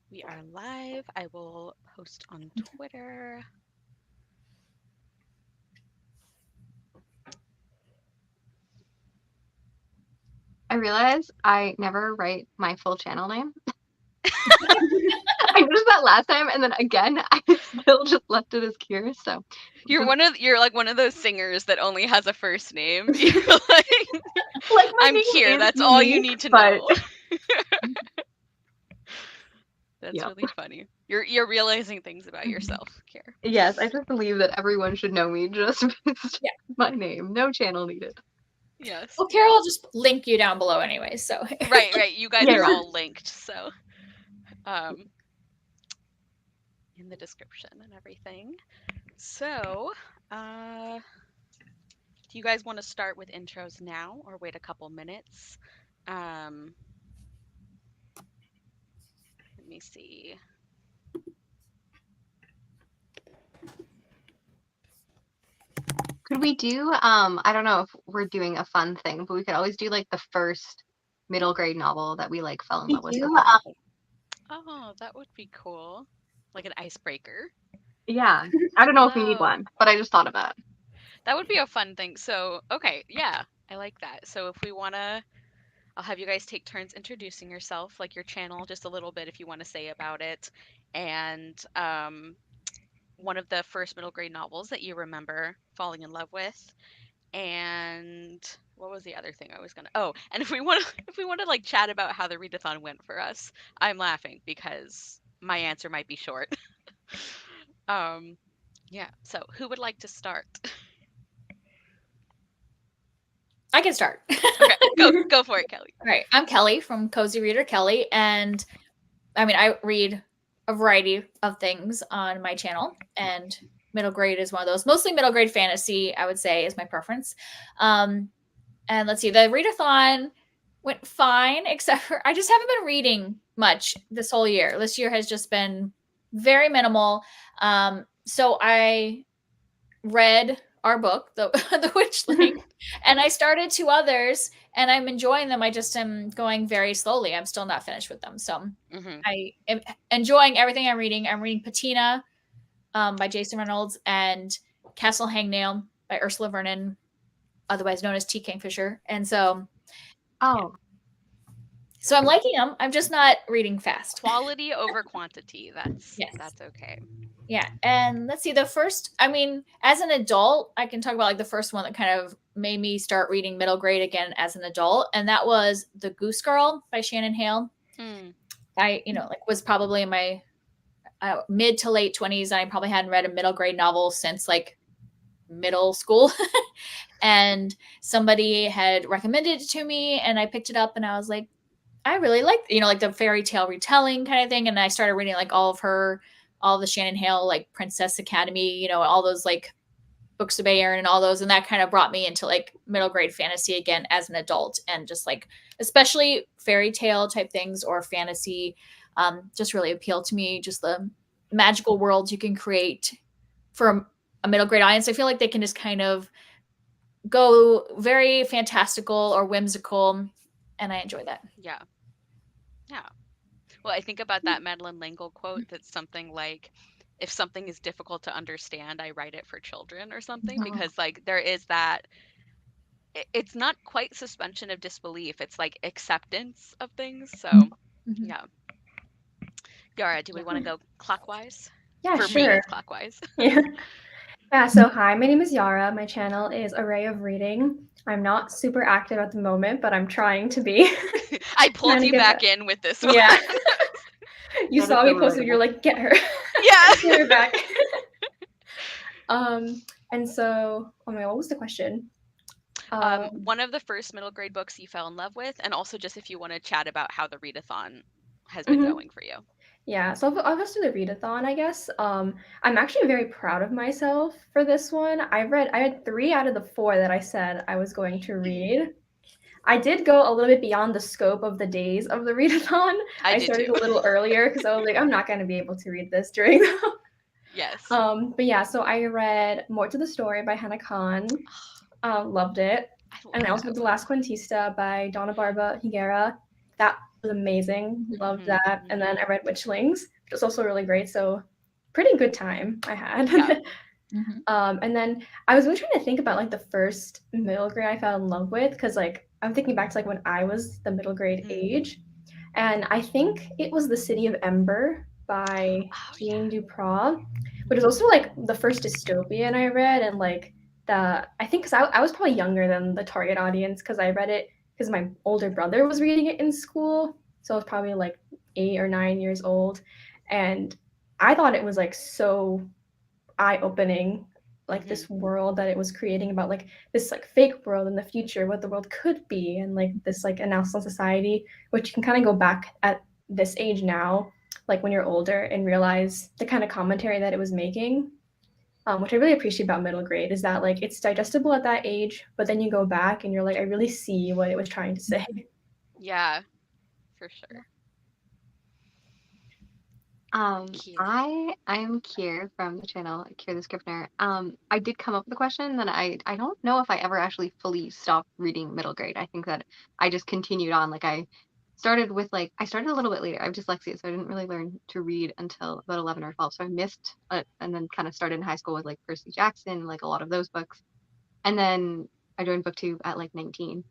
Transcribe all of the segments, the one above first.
We are live. I will post on Twitter. I realize I never write my full channel name. I noticed that last time, and then again, I still just left it as Kira. So You're like one of those singers that only has a first name. You're like, like my I'm name here. is That's all you unique, need to but know. That's yeah. really funny. You're realizing things about yourself, Kier. Yes, I just believe that everyone should know me just based Yeah. my name. No channel needed. Yes. Well, Carol will just link you down below anyway, so. Right. You guys are Yeah. all linked, so in the description and everything. So, do you guys want to start with intros now or wait a couple minutes? Um, let me see. Could we do, I don't know if we're doing a fun thing, but we could always do like the first middle grade novel that we like fell in love with. Oh, that would be cool. Like an icebreaker. Yeah. I don't know if we need Hello. one, but I just thought of it. That would be a fun thing. So, okay, yeah, I like that. So, if we want to, I'll have you guys take turns introducing yourself, like your channel, just a little bit if you want to say about it. And one of the first middle grade novels that you remember falling in love with. And what was the other thing I was gonna? Oh, and if we want to, if we want to like chat about how the readathon went for us, I'm laughing because my answer might be short. um, yeah. So who would like to start? I can start. Okay, go for it, Kelly. All right, I'm Kelly from Cozy Reader Kelly, and I mean I read a variety of things on my channel, and middle grade is one of those. Mostly middle grade fantasy, I would say, is my preference. And let's see, the readathon went fine, except for I just haven't been reading much this whole year. This year has just been very minimal. So I read our book, the Witchling, and I started two others, and I'm enjoying them. I just am going very slowly. I'm still not finished with them, so Mm-hmm. I am enjoying everything I'm reading. I'm reading Patina by Jason Reynolds and Castle Hangnail by Ursula Vernon, otherwise known as T. Kingfisher. And so, Oh, so I'm liking them. I'm just not reading fast. Quality over quantity. Yes. That's okay. Yeah. And let's see, the first, I mean, as an adult, I can talk about like the first one that kind of made me start reading middle grade again as an adult. And that was The Goose Girl by Shannon Hale. Mm. I, like was probably in my mid to late 20s. I probably hadn't read a middle grade novel since like middle school. And somebody had recommended it to me, and I picked it up, and I was like, I really like, like the fairy tale retelling kind of thing. And I started reading like all the Shannon Hale, like Princess Academy, all those like Books of Bay Aaron and all those. And that kind of brought me into like middle grade fantasy again as an adult, and just like, especially fairy tale type things or fantasy, just really appeal to me. Just the magical worlds you can create for a middle grade audience. I feel like they can just kind of go very fantastical or whimsical, and I enjoy that. Yeah. Yeah. Well, I think about that Madeline L'Engle quote that's something like, if something is difficult to understand, I write it for children or something, because like there is that it's not quite suspension of disbelief. It's like acceptance of things. So, Mm-hmm. yeah. Yara, do we want to go clockwise? Yeah, For me, sure. it's clockwise. Yeah, so hi, my name is Yara. My channel is Array of Reading. I'm not super active at the moment, but I'm trying to be. I pulled Trying to you get back that. in with this one. Yeah. You That saw is me so posted, relatable. you're like, get her. Yeah. Get her back. And so, oh my god, what was the question? One of the first middle grade books you fell in love with, and also just if you want to chat about how the readathon has been going for you. Yeah, so I'll just do the readathon, I guess. I'm actually very proud of myself for this one. I had 3 out of the 4 that I said I was going to read. I did go a little bit beyond the scope of the days of the readathon. I did started too. a little earlier because I was like, I'm not going to be able to read this during the Yes. But yeah, so I read More to the Story by Hannah Khan. Loved it. And I also read The Last Quintista by Donna Barba Higuera. That was amazing. Loved Mhm. that. And Mhm. then I read Witchlings, which was also really great. So pretty good time I had. Yeah. Mhm. And then I was really trying to think about like the first middle grade I fell in love with, because like I'm thinking back to like when I was the middle grade Mhm. age, and I think it was The City of Ember by Oh Jean Duprat, which is also like the first dystopian I read, and like I think because I was probably younger than the target audience because I read it because my older brother was reading it in school, so I was probably like 8 or 9 years old, and I thought it was like so eye-opening, yeah. like Mhm. this world that it was creating about like this like fake world in the future, what the world could be, and like this like analysis on society, which you can kind of go back at this age now, like when you're older, and realize the kind of commentary that it was making. Which I really appreciate about middle grade is that like it's digestible at that age, but then you go back and you're like, I really see what it was trying to say. Yeah, for sure. Kier. I am Kier from the channel Kier the Scrivener. I did come up with a question that I don't know if I ever actually fully stopped reading middle grade. I think that I just continued on. Like I started a little bit later. I have dyslexia, so I didn't really learn to read until about 11 or 12. So I missed and then kind of started in high school with like Percy Jackson, like a lot of those books. And then I joined booktube at like 19,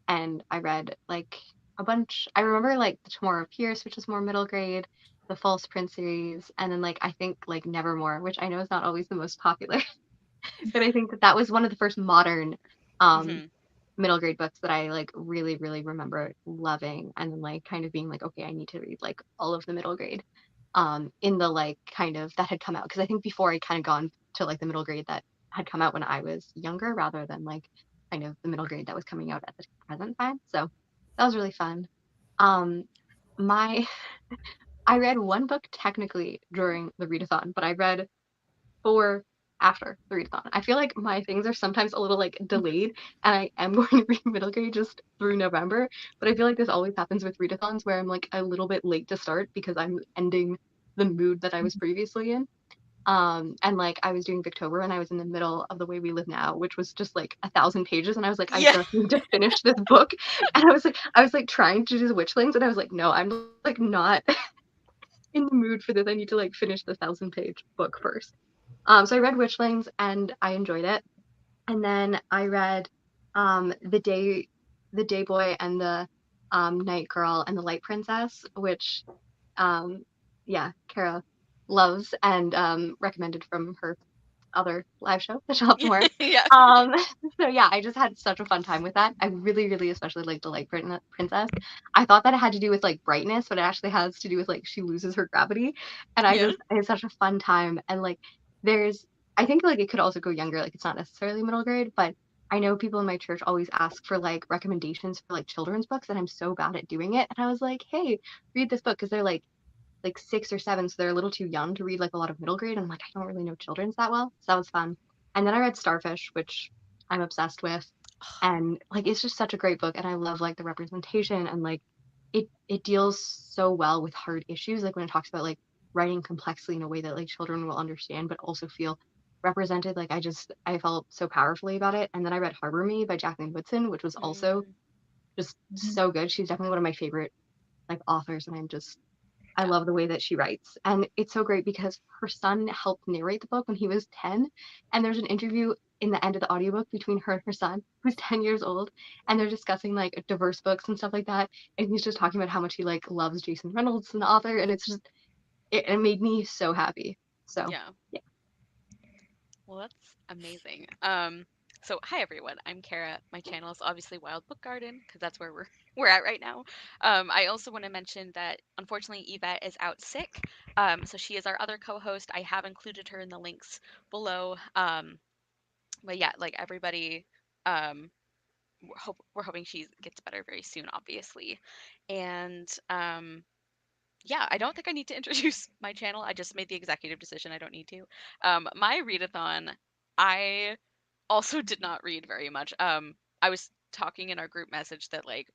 and I read like a bunch. I remember like The Tomorrow of Pierce, which is more middle grade, the False Prince series, and then like I think like Nevermore, which I know is not always the most popular, but I think that that was one of the first modern um Mhm. middle grade books that I like really really remember loving, and then like kind of being like, okay, I need to read like all of the middle grade in the like kind of that had come out, because I think before I kind of gone to like the middle grade that had come out when I was younger rather than like kind of the middle grade that was coming out at the present time. So that was really fun. Um my I read one book technically during the readathon, but I read four after the readathon. I feel like my things are sometimes a little like delayed, and I am going to read middle grade just through November. But I feel like this always happens with readathons where I'm like a little bit late to start because I'm ending the mood that I was previously in. And like I was doing Victober and I was in the middle of The Way We Live Now, which was just like 1,000 pages, and I was like, I Yeah. just need to finish this book. And I was like trying to do the Witchlings, and I was like, no, I'm like not in the mood for this. I need to like finish the 1,000 page book first. So I read Witchlings and I enjoyed it. And then I read the Day Boy and the Night Girl and the Light Princess, which um, yeah, Kara loves and recommended from her other live show, The Shop More. Yeah. Um, so yeah, I just had such a fun time with that. I really, really especially liked the Light Princess. I thought that it had to do with like brightness, but it actually has to do with like she loses her gravity. And Yeah. I had such a fun time. And like there's I think like it could also go younger, like it's not necessarily middle grade, but I know people in my church always ask for like recommendations for like children's books, and I'm so bad at doing it. And I was like, hey, read this book, because they're like 6 or 7, so they're a little too young to read like a lot of middle grade. And I'm like, I don't really know children's that well. So that was fun. And then I read Starfish, which I'm obsessed with. And like it's just such a great book. And I love like the representation, and like it deals so well with hard issues. Like when it talks about like writing complexly in a way that like children will understand but also feel represented. Like I felt so powerfully about it. And then I read Harbor Me by Jacqueline Woodson, which was also Mm, just Mhm. so good. She's definitely one of my favorite like authors, and I yeah. love the way that she writes. And it's so great because her son helped narrate the book when he was 10. And there's an interview in the end of the audiobook between her and her son, who's 10 years old. And they're discussing like diverse books and stuff like that. And he's just talking about how much he like loves Jason Reynolds, an author. And it's just, it made me so happy. So, Yeah. yeah. Well, that's amazing. So hi everyone, I'm Kara. My channel is obviously Wild Book Garden because that's where we're we're at right now. I also want to mention that unfortunately Yvette is out sick. So she is our other co-host. I have included her in the links below. But yeah, like everybody, um, we're hoping she gets better very soon, obviously. And yeah, I don't think I need to introduce my channel. I just made the executive decision. I don't need to. My readathon, I also did not read very much. I was talking in our group message that like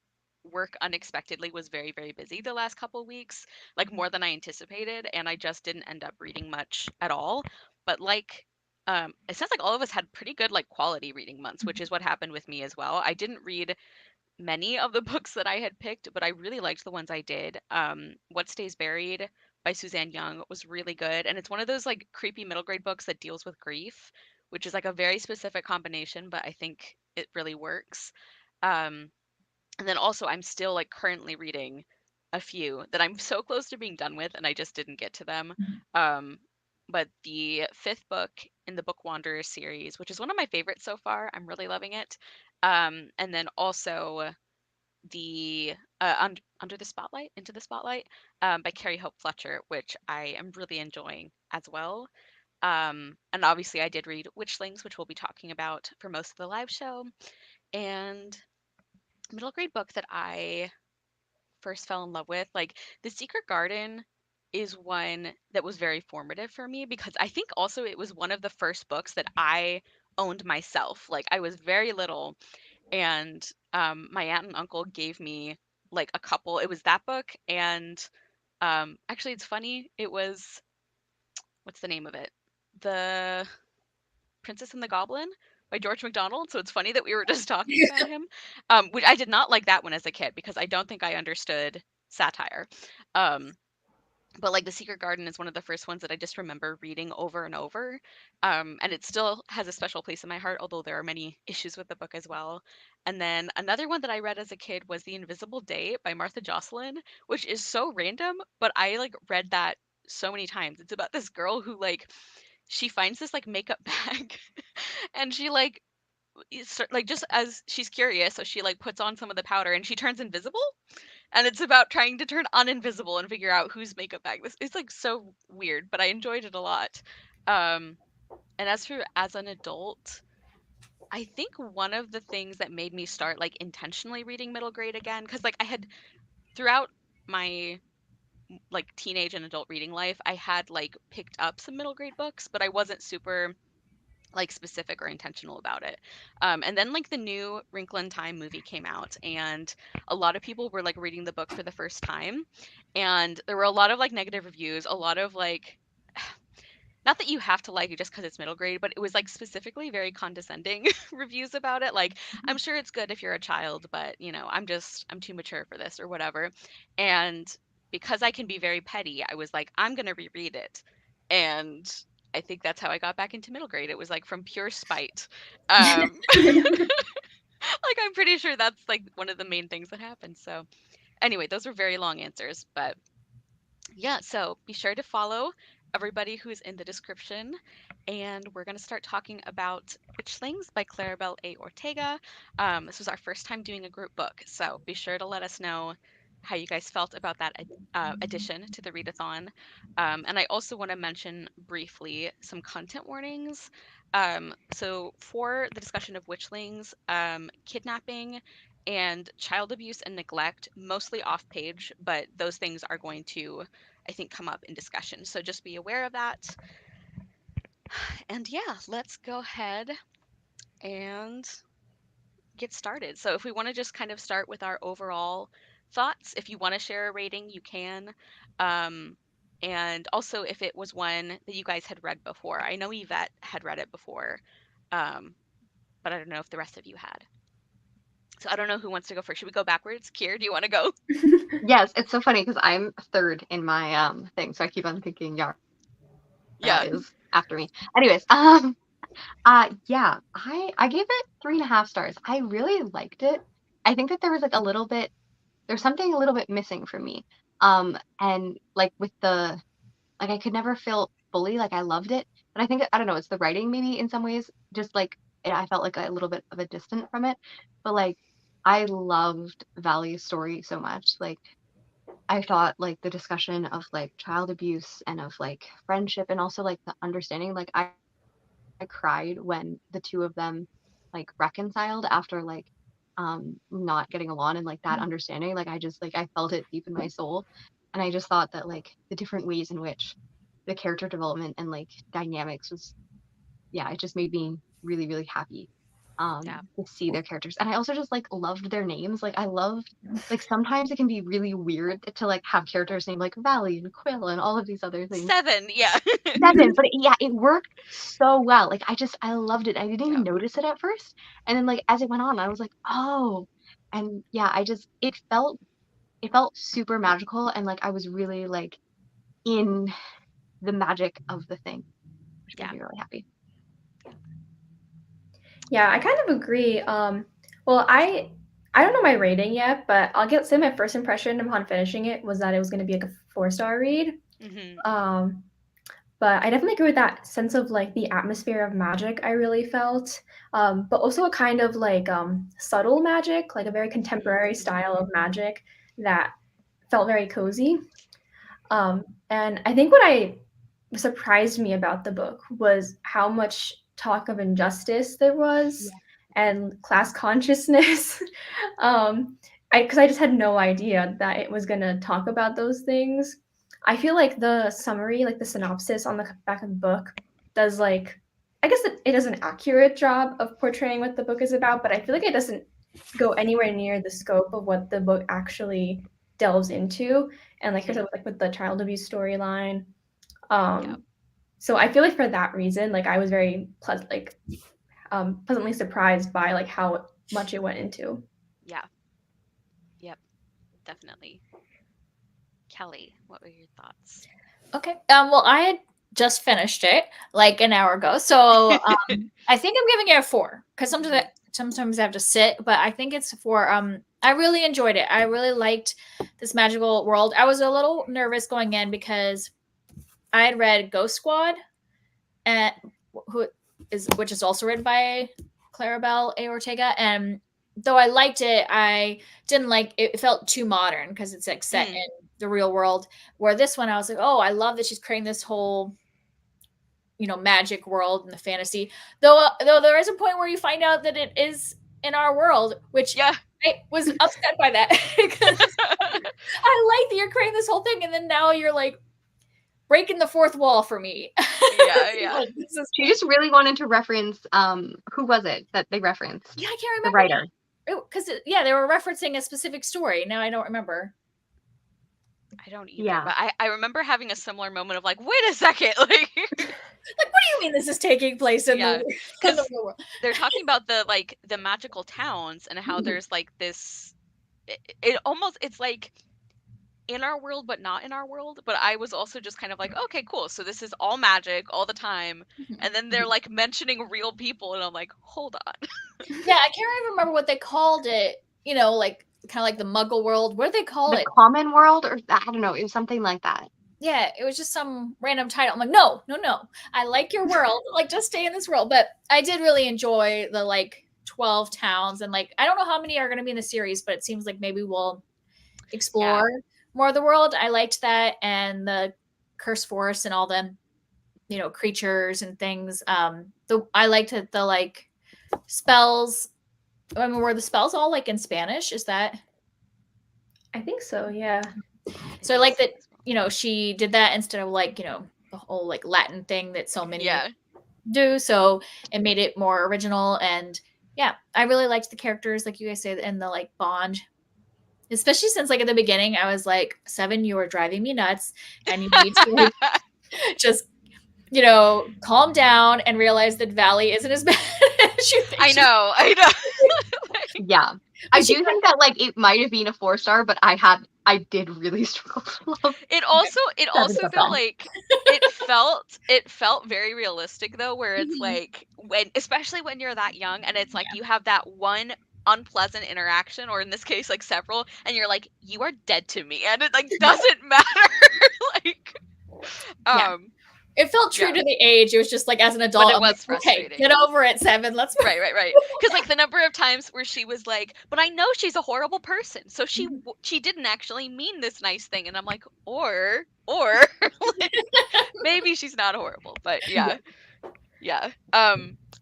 work unexpectedly was very, very busy the last couple weeks, like more than I anticipated, and I just didn't end up reading much at all. But like, it sounds like all of us had pretty good like quality reading months, which is what happened with me as well. I didn't read many of the books that I had picked, but I really liked the ones I did. What Stays Buried by Suzanne Young was really good, and it's one of those like creepy middle grade books that deals with grief, which is like a very specific combination, but I think it really works. Um, and then also I'm still like currently reading a few that I'm so close to being done with, and I just didn't get to them. Um, but the fifth book in the Book Wanderers series, which is one of my favorites so far, I'm really loving it. And then also the Under the Spotlight, Into the Spotlight, by Carrie Hope Fletcher, which I am really enjoying as well. And obviously, I did read Witchlings, which we'll be talking about for most of the live show. And middle grade book that I first fell in love with, like The Secret Garden is one that was very formative for me because I think also it was one of the first books that I owned myself. Like I was very little, and my aunt and uncle gave me like a couple. It was that book, and actually, it's funny. It was, what's the name of it? The Princess and the Goblin by George MacDonald. So it's funny that we were just talking about him. Which I did not like that one as a kid because I don't think I understood satire. Um, but like The Secret Garden is one of the first ones that I just remember reading over and over. And it still has a special place in my heart, although there are many issues with the book as well. And then another one that I read as a kid was The Invisible Date by Martha Jocelyn, which is so random, but I like read that so many times. It's about this girl who like she finds this like makeup bag and she like just as she's curious, so she like puts on some of the powder and she turns invisible, and it's about trying to turn uninvisible and figure out whose makeup bag this is. Like so weird, but I enjoyed it a lot. um and as an adult, I think one of the things that made me start like intentionally reading middle grade again, because like I had throughout my like teenage and adult reading life, I had like picked up some middle grade books, but I wasn't super like specific or intentional about it. And then like the new Wrinkle in Time movie came out, and a lot of people were like reading the book for the first time, and there were a lot of like negative reviews, a lot of like, not that you have to like it just because it's middle grade, but it was like specifically very condescending reviews about it. Like, I'm sure it's good if you're a child, but I'm too mature for this or whatever. And because I can be very petty, I was like, I'm gonna reread it. And I think that's how I got back into middle grade. It was like from pure spite. Like I'm pretty sure that's like one of the main things that happened. So anyway, those were very long answers, but yeah, so be sure to follow everybody who's in the description. And we're going to start talking about Witchlings by Claribel A. Ortega. This was our first time doing a group book, so be sure to let us know how you guys felt about that addition to the readathon. And I also want to mention briefly some content warnings. So for the discussion of Witchlings, kidnapping and child abuse and neglect, mostly off page, but those things are going to, I think, come up in discussion. So just be aware of that. And yeah, let's go ahead and get started. So if we want to just kind of start with our overall thoughts, if you want to share a rating, you can. Um, and also if it was one that you guys had read before. I know Yvette had read it before, um, but I don't know if the rest of you had. So I don't know who wants to go first. Should we go backwards? Kier, do you want to go? Yes, it's so funny because I'm third in my thing, so I keep on thinking Yara Yeah. is after me. Anyways, yeah, I gave it 3.5 stars. I really liked it. I think that there was like there's something a little bit missing for me. And like with the like I could never feel fully like I loved it, but I think I don't know, it's the writing maybe in some ways, just like I felt like a little bit of a distant from it, but like I loved Valley's story so much. Like I thought like the discussion of like child abuse and of like friendship and also like the understanding, like I cried when the two of them like reconciled after like not getting along, and like that understanding, like I just like I felt it deep in my soul. And I just thought that like the different ways in which the character development and like dynamics was, yeah, it just made me really, really happy Yeah. to see their characters. And I also just like loved their names. Like I loved, like sometimes it can be really weird to like have characters named like Valley and Quill and all of these other things. Seven. Yeah. Seven, but yeah, it worked so well. Like I loved it. I didn't even Yeah. notice it at first. And then like as it went on, I was like, oh. And yeah, it felt super magical, and like I was really like in the magic of the thing, which made Yeah. me really happy. Yeah, I kind of agree. Well, I don't know my rating yet, but I'll say my first impression upon finishing it was that it was going to be like a 4-star read. Mm-hmm. Um, but I definitely agree with that sense of like the atmosphere of magic I really felt, but also a kind of like subtle magic, like a very contemporary style of magic that felt very cozy. And I think what surprised me about the book was how much talk of injustice there was Yeah. and class consciousness. um, because I just had no idea that it was going to talk about those things. I feel like the summary, like the synopsis on the back of the book, does like, I guess it does an accurate job of portraying what the book is about, but I feel like it doesn't go anywhere near the scope of what the book actually delves into. And like I said, like with the child abuse storyline. Yeah. So I feel like for that reason, like I was very pleasantly surprised by like how much it went into. Yeah. Yep. Definitely. Kelly, what were your thoughts? Okay. Well, I had just finished it like an hour ago, so I think I'm giving it a 4 because sometimes I have to sit, but I think it's a 4. I really enjoyed it. I really liked this magical world. I was a little nervous going in because I had read Ghost Squad, and which is also written by Claribel A. Ortega, and though I liked it, I didn't like it. It felt too modern because it's like set in the real world. Where this one, I was like, oh, I love that she's creating this whole, magic world and the fantasy. Though there is a point where you find out that it is in our world, which Yeah. I was upset by that because I like that you're creating this whole thing, and then now you're like breaking the fourth wall for me. Yeah, yeah. Like, She just really wanted to reference who was it that they referenced? Yeah, I can't The remember. writer. Because they were referencing a specific story. Now I don't remember. I don't either, Yeah. but I remember having a similar moment of like, wait a second, like, Like, what do you mean this is taking place in yeah, the because real world? they're talking about the magical towns and how there's like this. It almost it's like in our world, but not in our world. But I was also just kind of like, okay, cool. So this is all magic all the time, and then they're like mentioning real people, and I'm like, hold on. Yeah, I can't even remember what they called it. Like kind of like the Muggle world. What did they call The it? common world, or I don't know, it was something like that. Yeah, it was just some random title. I'm like, no. I like your world. Like, just stay in this world. But I did really enjoy the like 12 towns, and like I don't know how many are going to be in the series, but it seems like maybe we'll explore more of the world. I liked that, and the cursed forest and all the creatures and things. I liked that the like spells. I mean, were the spells all like in Spanish? Is that? I think so, yeah. So I like that, she did that instead of like, the whole like Latin thing that so many do. So it made it more original. And yeah, I really liked the characters, like you guys said, and the like bond. Especially since like at the beginning, I was like, 7, you are driving me nuts, and you need to like, just calm down and realize that Valley isn't as bad as you think. I know. Yeah. I do think that like it might have been a 4-star, but I did really struggle to love It also though, fun. like it felt very realistic though, where it's like especially when you're that young and it's like you have that one unpleasant interaction, or in this case like several, and you're like, you are dead to me, and it like doesn't matter. Like it felt true to the age. It was just like as an adult, but it I'm was like, frustrating. Okay, get over it, 7. Let's right. Because like the number of times where she was like, but I know she's a horrible person, so she didn't actually mean this nice thing, and I'm like, or like, maybe she's not horrible, but yeah.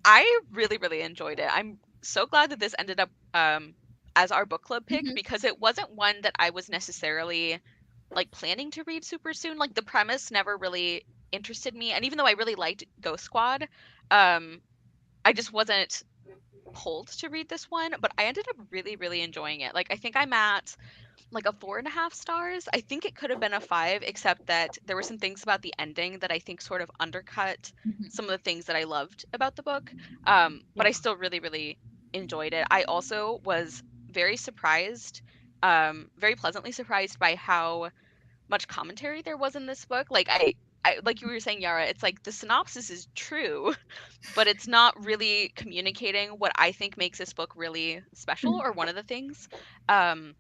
I really enjoyed it. I'm so glad that this ended up as our book club pick, because it wasn't one that I was necessarily like planning to read super soon. Like the premise never really interested me, and even though I really liked Ghost Squad, I just wasn't pulled to read this one, but I ended up really enjoying it. Like I think I'm at like a 4.5 stars. I think it could have been a 5, except that there were some things about the ending that I think sort of undercut some of the things that I loved about the book. But I still really enjoyed it. I also was very surprised, very pleasantly surprised by how much commentary there was in this book. Like like you were saying, Yara, it's like the synopsis is true, but it's not really communicating what I think makes this book really special, or one of the things. Um,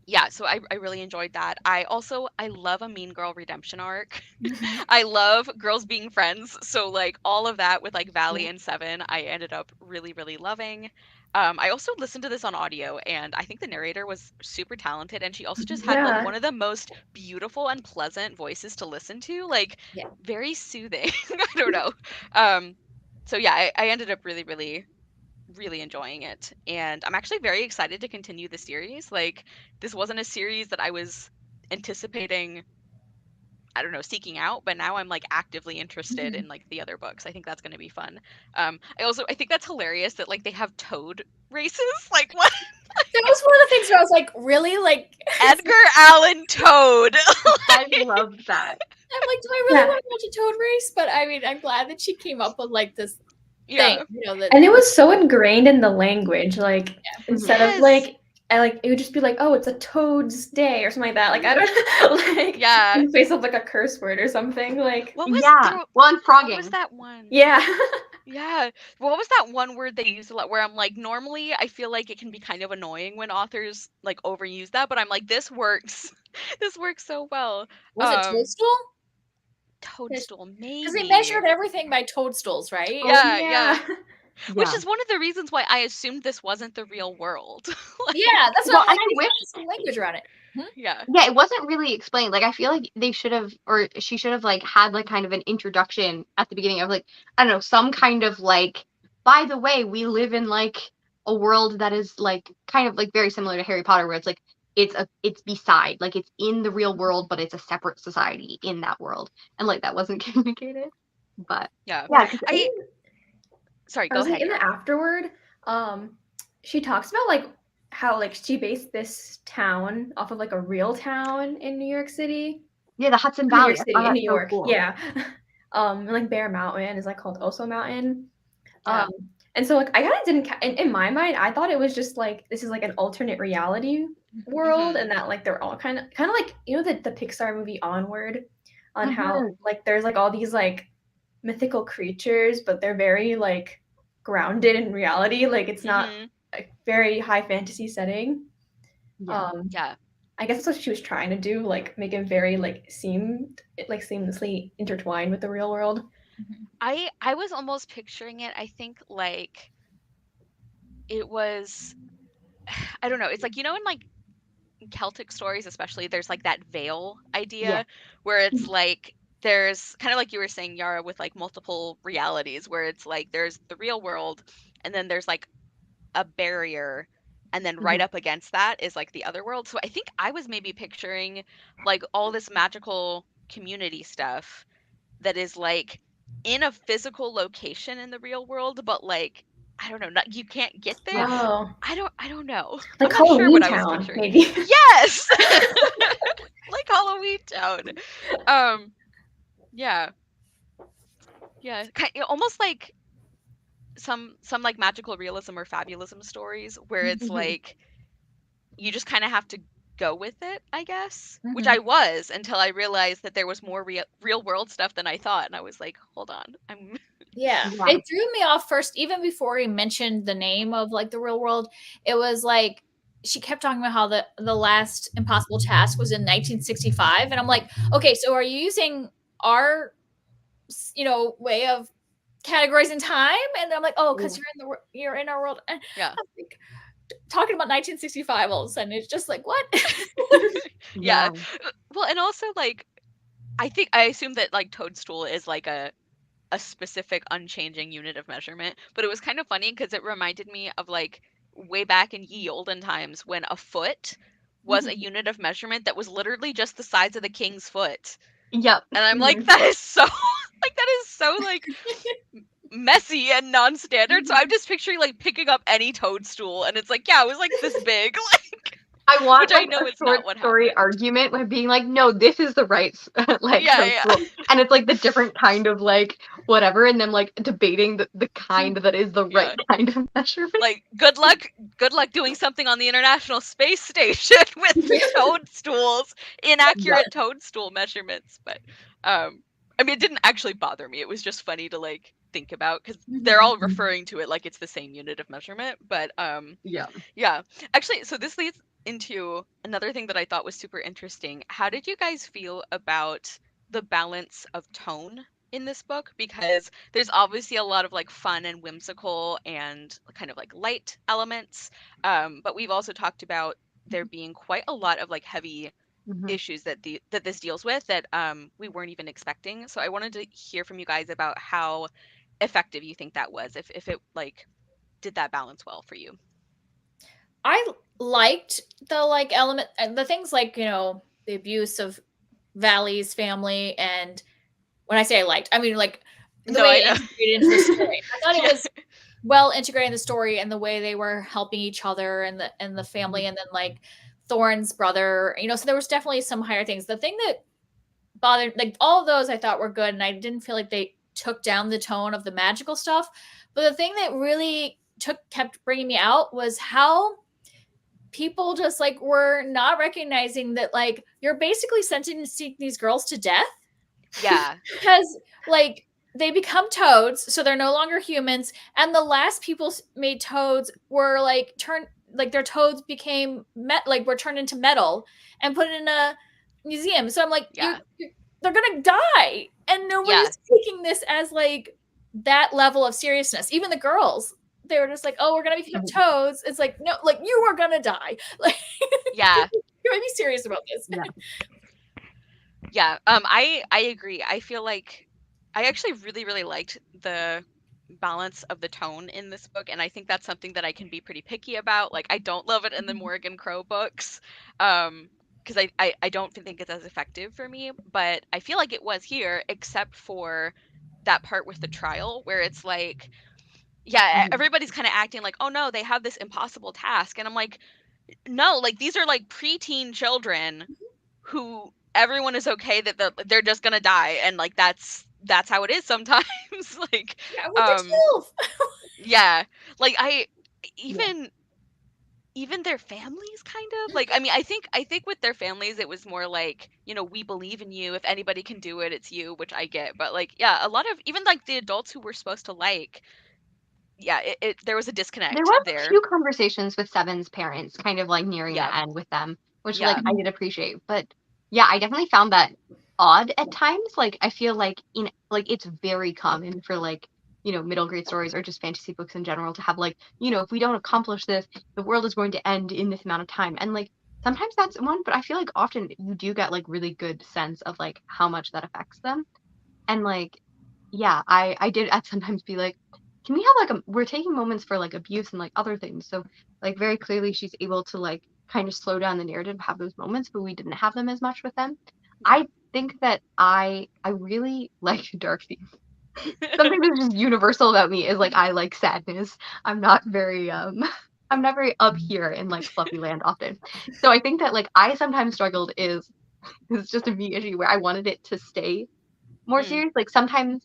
yeah, so I really enjoyed that. I love a mean girl redemption arc. I love girls being friends. So like all of that with like Valley and Seven, I ended up really, really loving. I also listened to this on audio, and I think the narrator was super talented, and she also just had like Yeah. one of the most beautiful and pleasant voices to listen to, like Yeah. very soothing. I don't know. Um, so yeah, I ended up really, really really enjoying it. And I'm actually very excited to continue the series. Like, this wasn't a series that I was anticipating, I don't know, seeking out, but now I'm like actively interested in like the other books. I think that's going to be fun. I think that's hilarious that like they have toad races. Like, what? That was one of the things where I was like, really? Like, Edgar Allan Toad. I love that. I'm like, do I really Yeah. want to watch a toad race? But I mean, I'm glad that she came up with like this Yeah. thing, you know, that And it was so ingrained in the language, like instead of Yes. like it would just be like, oh, it's a toad's day or something like that. Like I don't like Yeah. in place of like a curse word or something. Like What was Yeah. there- Well, and what frogging. was that one? yeah. Yeah. What was that one word they used a lot where I'm like, normally I feel like it can be kind of annoying when authors like overuse that, but I'm like, this works. This works so well. was it toadstool? Toadstool, Because they maybe. measured everything by toadstools, right? Oh, Yeah, yeah. Which Yeah. is one of the reasons why I assumed this wasn't the real world. Like, Yeah, that's Well, what I'm and like. I wish Some language around it. yeah. Yeah, it wasn't really explained. Like I feel like they should have, or she should have like had like kind of an introduction at the beginning of like, I don't know, some kind of like, by the way, we live in like a world that is like kind of like very similar to Harry Potter, where it's like it's beside, like it's in the real world, but it's a separate society in that world. And like that wasn't communicated. But Yeah. yeah, 'cause Sorry, I go was ahead. like in the Yara. afterward, she talks about like how like she based this town off of like a real town in New York City. yeah, the Hudson New York Valley. I City, thought in that's New so York. cool. Yeah. And, like Bear Mountain is like called Oso Mountain. Yeah. And so like I kind of didn't in my mind I thought it was just like this is like an alternate reality world, Mhm. and that like they're all kind of like, you know, the Pixar movie Onward, on how Mhm. like there's like all these like mythical creatures, but they're very like grounded in reality. Like it's not Mhm. a very high fantasy setting. Yeah. Yeah. I guess that's what she was trying to do, like make it very like seamlessly intertwined with the real world. I was almost picturing it, I think like it was I don't know. It's like, you know, in like Celtic stories, especially, there's like that veil Yeah. idea where it's like there's kind of like you were saying, Yara, with like multiple realities, where it's like there's the real world, and then there's like a barrier, and then right Mhm. up against that is like the other world. So I think I was maybe picturing like all this magical community stuff that is like in a physical location in the real world, but like I don't know, not, you can't get there. Yeah. Oh, I don't know. I'm like not sure Halloween what I was Town, picturing. maybe. Yes. Like Halloween Town. Um yeah. Yeah. Almost like some like magical realism or fabulism stories where it's Mhm. like you just kind of have to go with it, I guess. Which Mhm. I was until I realized that there was more real world stuff than I thought, and I was like, "Hold on. I'm Yeah, Yeah. it threw me off first, even before he mentioned the name of like the real world. It was like she kept talking about how the last impossible task was in 1965, and I'm like, okay, so are you using our way of categorizing time? And I'm like, oh, because you're in our world. And yeah. I'm like, talking about 1965 all of a sudden, it's just like what? Yeah. Yeah. Well, and also like I assume that like Toadstool is like a specific unchanging unit of measurement, but it was kind of funny because it reminded me of like way back in ye olden times when a foot was a unit of measurement that was literally just the size of the king's foot. Yep. And I'm like, Mhm. that is so like that is so like messy and non-standard. So I'm just picturing like picking up any toadstool and it's like, yeah, it was like this big. Like I want which I like know a is short not what story happened. argument with being like, no, this is the right like Yeah, toadstool, yeah. and it's like the different kind of like whatever, and them like debating the kind that is the right Yeah. kind of measurement. Like good luck doing something on the International Space Station with Yeah. toadstools, Yeah. inaccurate toadstool measurements. But I mean, it didn't actually bother me. It was just funny to like think about because they're Mhm. all referring to it like it's the same unit of measurement. But Yeah. yeah, actually, so this leads into another thing that I thought was super interesting. How did you guys feel about the balance of tone in this book? Because there's obviously a lot of like fun and whimsical and kind of like light elements. But we've also talked about there being quite a lot of like heavy Mhm. issues that this deals with that we weren't even expecting. So I wanted to hear from you guys about how effective you think that was, if it like did that balance well for you. I liked the like element, the things like the abuse of Valley's family, and when I say I liked, I mean like the No, way I it know. integrated into the story. I thought it Yeah. was well integrated in the story, and the way they were helping each other and the family, Mhm. and then like Thorne's brother. So there was definitely some higher things. The thing that bothered, like all of those, I thought were good, and I didn't feel like they took down the tone of the magical stuff. But the thing that really kept bringing me out was how people just like were not recognizing that like you're basically sentencing these girls to death Yeah. because like they become toads, so they're no longer humans, and the last people made toads were like turned, like their toads became like were turned into metal and put in a museum. So I'm like, Yeah. they're gonna die, and Yeah. nobody's taking this as like that level of seriousness. Even the girls, they were just like, oh, we're gonna become Mhm. toads. It's like, no, like you are gonna die. Like Yeah. you might be serious about this. Yeah. Yeah. I agree. I feel like I actually really liked the balance of the tone in this book, and I think that's something that I can be pretty picky about. Like I don't love it in the Morgan Crow books. Because I don't think it's as effective for me, but I feel like it was here, except for that part with the trial where it's like, yeah, Mhm. everybody's kind of acting like, oh no, they have this impossible task. And I'm like, no, like these are like preteen children who everyone is okay that they're just gonna die, and like that's how it is sometimes. Like Yeah, well, um they're 12. yeah, like I Yeah. even their families kind of like, I mean, I think with their families it was more like, we believe in you, if anybody can do it, it's you, which I get. But like, yeah, a lot of even like the adults who were supposed to like, yeah, there was a There disconnect was a there. few conversations with Seven's parents, kind of like nearing Yeah. the end with them, which like Yeah. I did appreciate. But yeah, I definitely found that odd at times. Like I feel like in like it's very common for like, middle grade stories or just fantasy books in general to have like, if we don't accomplish this, the world is going to end in this amount of time. And like sometimes that's one, but I feel like often you do get like really good sense of like how much that affects them. And like, yeah, I did at sometimes be like, can we have like we're taking moments for like abuse and like other things. So like very clearly she's able to like kind of slow down the narrative, have those moments, but we didn't have them as much with them. Yeah. I think that I really like dark themes. Something that's just universal about me is like I like sadness. I'm not very I'm not very up here in like fluffy land often. So I think that like I sometimes struggled is it's just a me issue where I wanted it to stay more Mm, serious, like sometimes,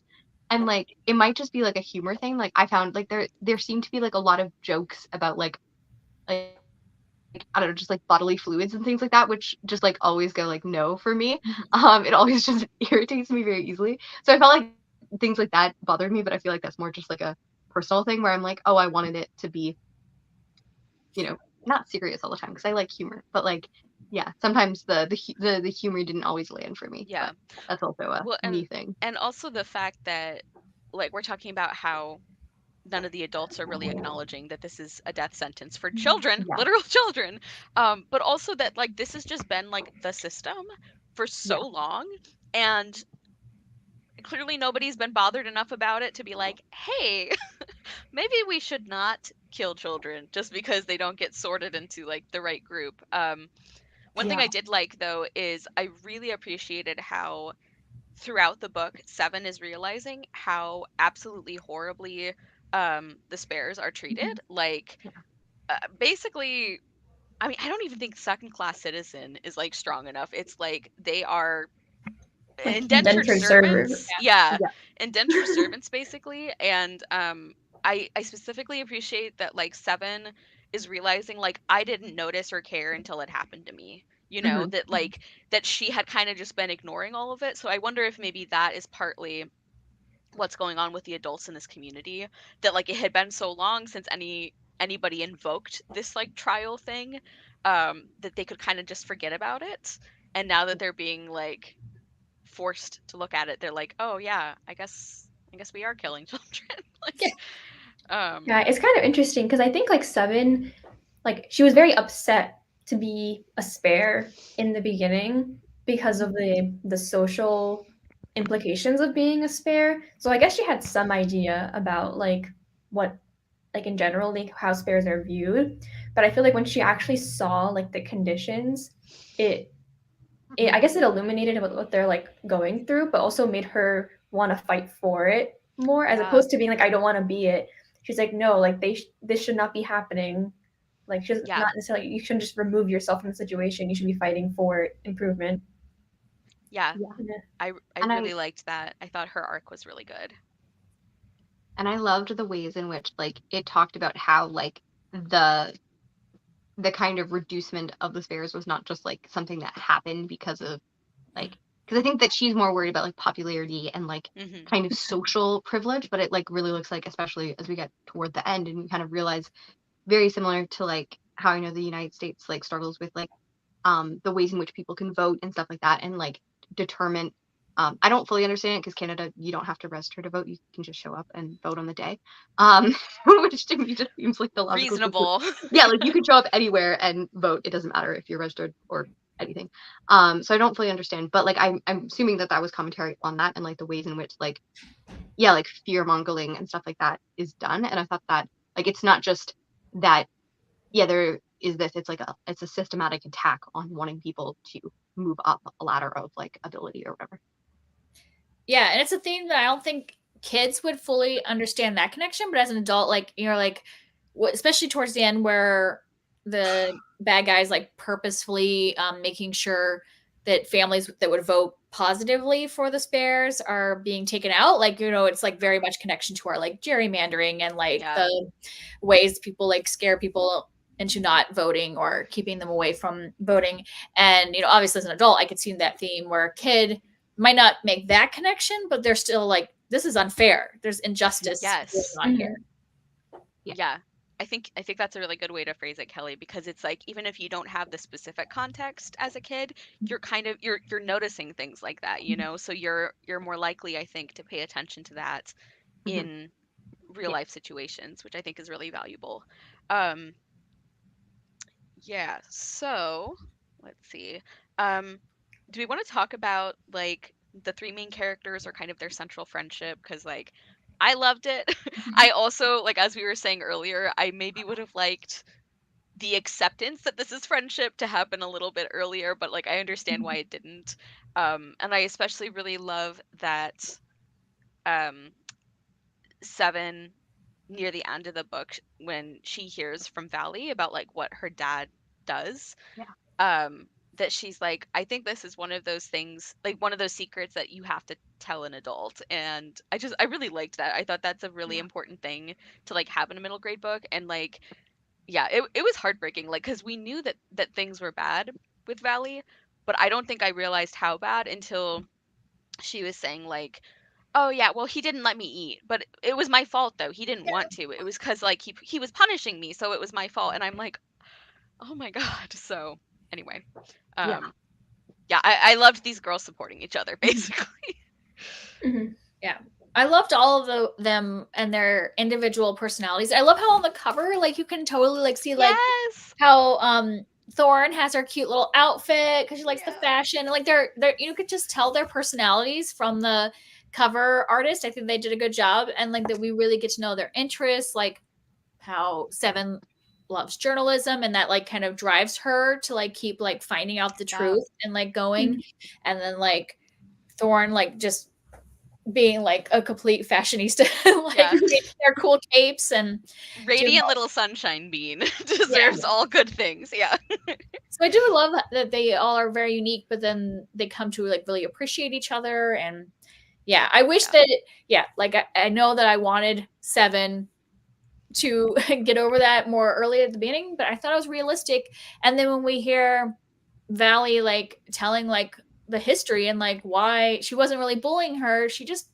and like it might just be like a humor thing. Like I found like there seemed to be like a lot of jokes about like I don't know, just like bodily fluids and things like that, which just like always go like no for me. It always just irritates me very easily. So I felt like things like that bothered me, but I feel like that's more just like a personal thing where I'm like, oh, I wanted it to be, you know, not serious all the time because I like humor, but like yeah, sometimes the humor didn't always land for me, yeah. but that's also a Well, me thing. and also the fact that like we're talking about how none of the adults are really acknowledging that this is a death sentence for children, Yeah, literal children. But also that like this has just been like the system for so yeah. long, and clearly nobody's been bothered enough about it to be like, hey, maybe we should not kill children just because they don't get sorted into like the right group. One thing Yeah. I did like though is I really appreciated how throughout the book, Seven is realizing how absolutely horribly the spares are treated. Like, basically, I mean, I don't even think second class citizen is like strong enough. It's like they are Like indentured indentured server. servants. Yeah, Yeah. indentured servants basically. And I specifically appreciate that like Seven is realizing like I didn't notice or care until it happened to me. You know, Mhm. that like that she had kind of just been ignoring all of it. So I wonder if maybe that is partly what's going on with the adults in this community, that like it had been so long since anybody invoked this like trial thing, that they could kind of just forget about it, and now that they're being like forced to look at it, they're like, oh yeah, I guess we are killing children. Yeah. Like um Yeah, it's kind of interesting because I think like Seven, like she was very upset to be a spare in the beginning because of the social implications of being a spare. So I guess she had some idea about like what like in general like how spares are viewed. But I feel like when she actually saw like the conditions, it I guess it illuminated what they're like going through, but also made her want to fight for it more, as yeah, opposed to being like, I don't want to be it. She's like, no, like this should not be happening. Like, she's yeah, not necessarily. You shouldn't just remove yourself from the situation. You should be fighting for improvement. yeah, Yeah. Yeah. I And really liked that. I thought her arc was really good. I loved the ways in which like it talked about how like the the kind of reducement of the spares was not just like something that happened because of like, because I think that she's more worried about like popularity and like Hmm. kind of social privilege, but it like really looks like, especially as we get toward the end and we kind of realize, very similar to like how I know the United States like struggles with like the ways in which people can vote and stuff like that, and like determine. I don't fully understand it because Canada, you don't have to register to vote; you can just show up and vote on the day, which to me just seems like the logical conclusion. Reasonable. Yeah, like you can show up anywhere and vote. It doesn't matter if you're registered or anything. So I don't fully understand, but like I'm assuming that that was commentary on that and like the ways in which like, yeah, like fear mongering and stuff like that is done. And I thought that like it's not just that, yeah, there is this, it's like it's a systematic attack on wanting people to move up a ladder of like ability or whatever. Yeah, and it's a theme that I don't think kids would fully understand that connection, but as an adult, like you're like, especially towards the end where the bad guys like purposefully making sure that families that would vote positively for the spares are being taken out. Like, you know, it's like very much connection to our like gerrymandering and like Yeah. the ways people like scare people into not voting or keeping them away from voting. And, you know, obviously as an adult, I could see that theme where a kid might not make that connection, but they're still like, this is unfair. There's injustice going Yes. on Mhm. here. Yeah. Yeah. I think that's a really good way to phrase it, Kelly, because it's like even if you don't have the specific context as a kid, you're kind of you're noticing things like that, you know? So you're more likely, I think, to pay attention to that Mhm. in real Yeah. life situations, which I think is really valuable. Um yeah, so let's see. Um do we want to talk about like the three main characters or kind of their central friendship? Because like I loved it. I also, like as we were saying earlier, I maybe would have liked the acceptance that this is friendship to happen a little bit earlier, but like I understand why it didn't. And I especially really love that um Seven, near the end of the book, when she hears from Valley about like what her dad does, Yeah. that she's like, I think this is one of those things, like one of those secrets that you have to tell an adult. And I really liked that. I thought that's a really Yeah. important thing to like have in a middle grade book. And like, yeah, it was heartbreaking, like because we knew that things were bad with Valley, but I don't think I realized how bad until she was saying like, oh yeah, well he didn't let me eat, but it was my fault though. He didn't want to. It was because like he was punishing me, so it was my fault. And I'm like, oh my god. So anyway, Yeah. um, yeah, I loved these girls supporting each other basically. Mhm. Yeah. I loved all of them and their individual personalities. I love how on the cover, like you can totally like see like Yes. how Thorn has her cute little outfit because she likes the Yeah. fashion. And like they're you could just tell their personalities from the cover artist. I think they did a good job. And like that we really get to know their interests, like how Seven loves journalism and that like kind of drives her to like keep like finding out the Yeah. truth and like going. Mhm. And then like Thorn like just being like a complete fashionista, like Yeah. their cool capes and Radiant little sunshine bean deserves all good things. Yeah. So I do love that they all are very unique, but then they come to like really appreciate each other. And yeah, I wish that like I know that I wanted 7 to get over that more early at the beginning, but I thought it was realistic. And then when we hear Valley like telling like the history and like why she wasn't really bullying her, she just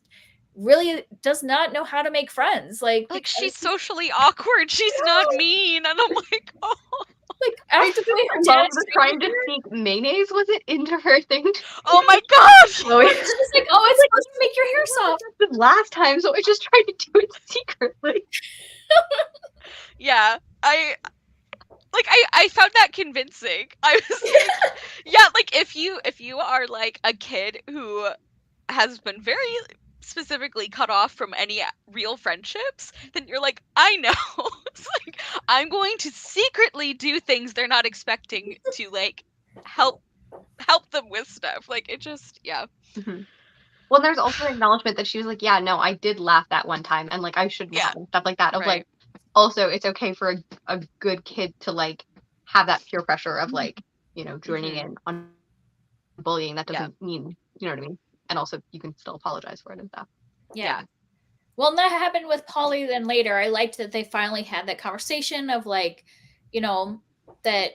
really does not know how to make friends. Like she's socially awkward. She's not mean. And I'm like, oh. Like I after the way her love dad's the trying to sneak mayonnaise, was it, into her thing? Oh my gosh! Oh, she's like, oh, it's supposed to make your hair soft. The last time, so I just tried to do it secretly. Yeah, I found that convincing. I was like, yeah, like if you are like a kid who has been very specifically cut off from any real friendships, then you're like, I know. It's like, I'm going to secretly do things they're not expecting to like help them with stuff. Like it just, yeah. Mm-hmm. Well, there's also an acknowledgement that she was like, yeah, no, I did laugh that one time, and like I shouldn't have, and stuff like that. Of like, also, it's okay for a good kid to like have that peer pressure of like, you know, joining in on bullying. That doesn't mean, you know what I mean. And also, you can still apologize for it and stuff. Yeah. Well, and that happened with Polly then later. I liked that they finally had that conversation of like, you know, that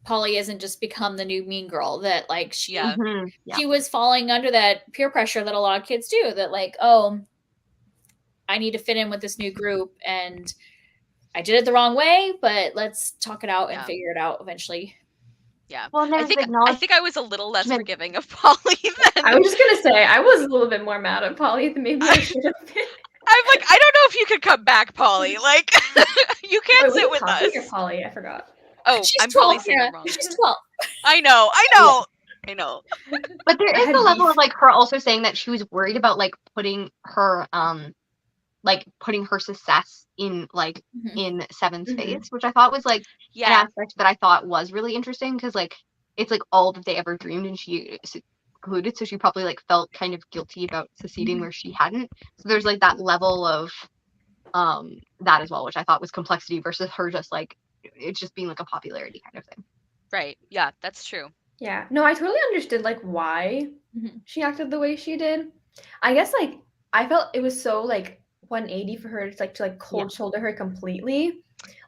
Polly isn't just become the new mean girl, that like she was falling under that peer pressure that a lot of kids do, that like, oh, I need to fit in with this new group and I did it the wrong way, but let's talk it out and figure it out eventually. Yeah. Well, I think I was a little less forgiving of Polly than I was just gonna say I was a little bit more mad at Polly than maybe I should have been. I'm like, I don't know if you could come back, Polly. Like, you can't sit with us. You're Polly, I forgot. Oh, I'm probably saying it wrong. She's 12. I know. But there is a level of like her also saying that she was worried about like putting her success in like in Seven's face, which I thought was like an aspect that I thought was really interesting, because like it's like all that they ever dreamed, and she secluded, so she probably like felt kind of guilty about seceding where she hadn't. So there's like that level of that as well, which I thought was complexity versus her just like it's just being like a popularity kind of thing. Right. Yeah, that's true. Yeah. No, I totally understood like why she acted the way she did. I guess like I felt it was so like 180 for her to like cold shoulder her completely.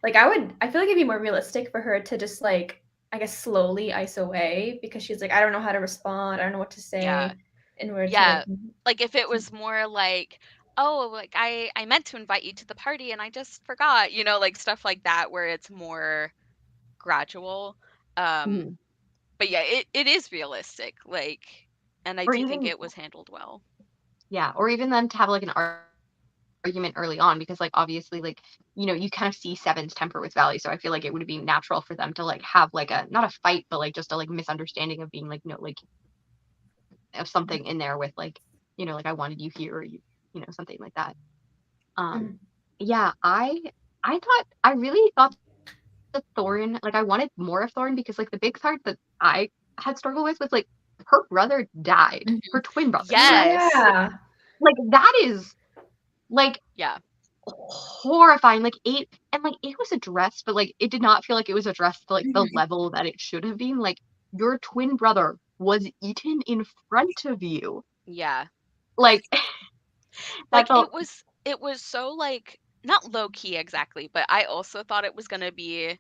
Like I feel like it'd be more realistic for her to just like I guess slowly ice away, because she's like, I don't know how to respond, I don't know what to say in order to like if it was more like, oh, like I meant to invite you to the party and I just forgot, you know, like stuff like that where it's more gradual. But yeah, it is realistic, like, and I do think it was handled well. Yeah, or even then to have like an argument early on, because like obviously like, you know, you kind of see Seven's temper with Valley, so I feel like it would be natural for them to like have like a not a fight, but like just a like misunderstanding of being like, no, like of something in there with like, you know, like I wanted you here, or you know, something like that. Yeah, I really thought that Thorin, like I wanted more of Thorin, because like the big part that I had struggled with was like her brother died, her twin brother. Yes. Like that is like horrifying. Like it was addressed, but like it did not feel like it was addressed to like the level that it should have been. Like your twin brother was eaten in front of you. Yeah. Like like it was so like not low key exactly, but I also thought it was gonna be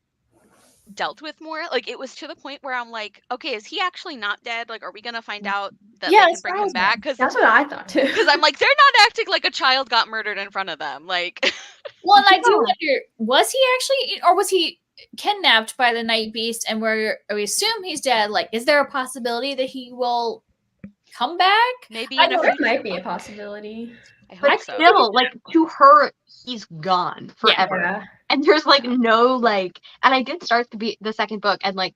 dealt with more. Like it was to the point where I'm like, okay, is he actually not dead? Like, are we gonna find out that they can bring him back? Because that's what I thought too. Because I'm like, they're not acting like a child got murdered in front of them. Like, well, and I do wonder, was he actually, or was he kidnapped by the Night Beast, and we assume he's dead? Like, is there a possibility that he will come back? Maybe there might be a possibility. I hope so. Still, like to her, he's gone forever. Yeah. And there's like no like, and I did start the second book, and like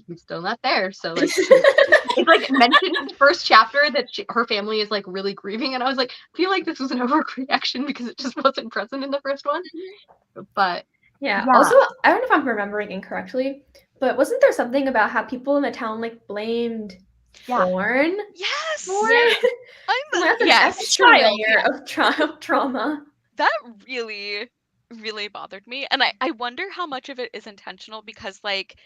he's still not there. So like it's like mentioned in the first chapter that her family is like really grieving, and I was like, I feel like this was an overreaction because it just wasn't present in the first one. But yeah. Also, I don't know if I'm remembering incorrectly, but wasn't there something about how people in the town like blamed Thorn? Yes. Thorn? I'm that's an Yes. extra Child, layer of trauma. That really, really bothered me. And I wonder how much of it is intentional because, like,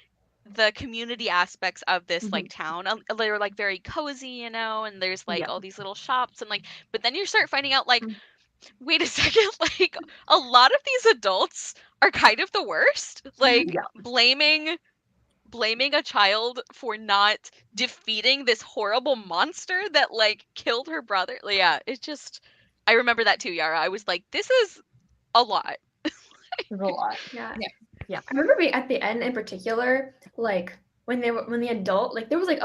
the community aspects of this, like, Mhm. town, they're, like, very cozy, you know, and there's, like, Yeah. all these little shops and, like, but then you start finding out, like, Mm. wait a second, like, a lot of these adults are kind of the worst. Like, Yeah. blaming a child for not defeating this horrible monster that, like, killed her brother. Yeah, it just I remember that too, Yara. I was like, this is a lot. There's a lot. Yeah. Yeah. Yeah. I remember being at the end in particular, like when the adult, like there was like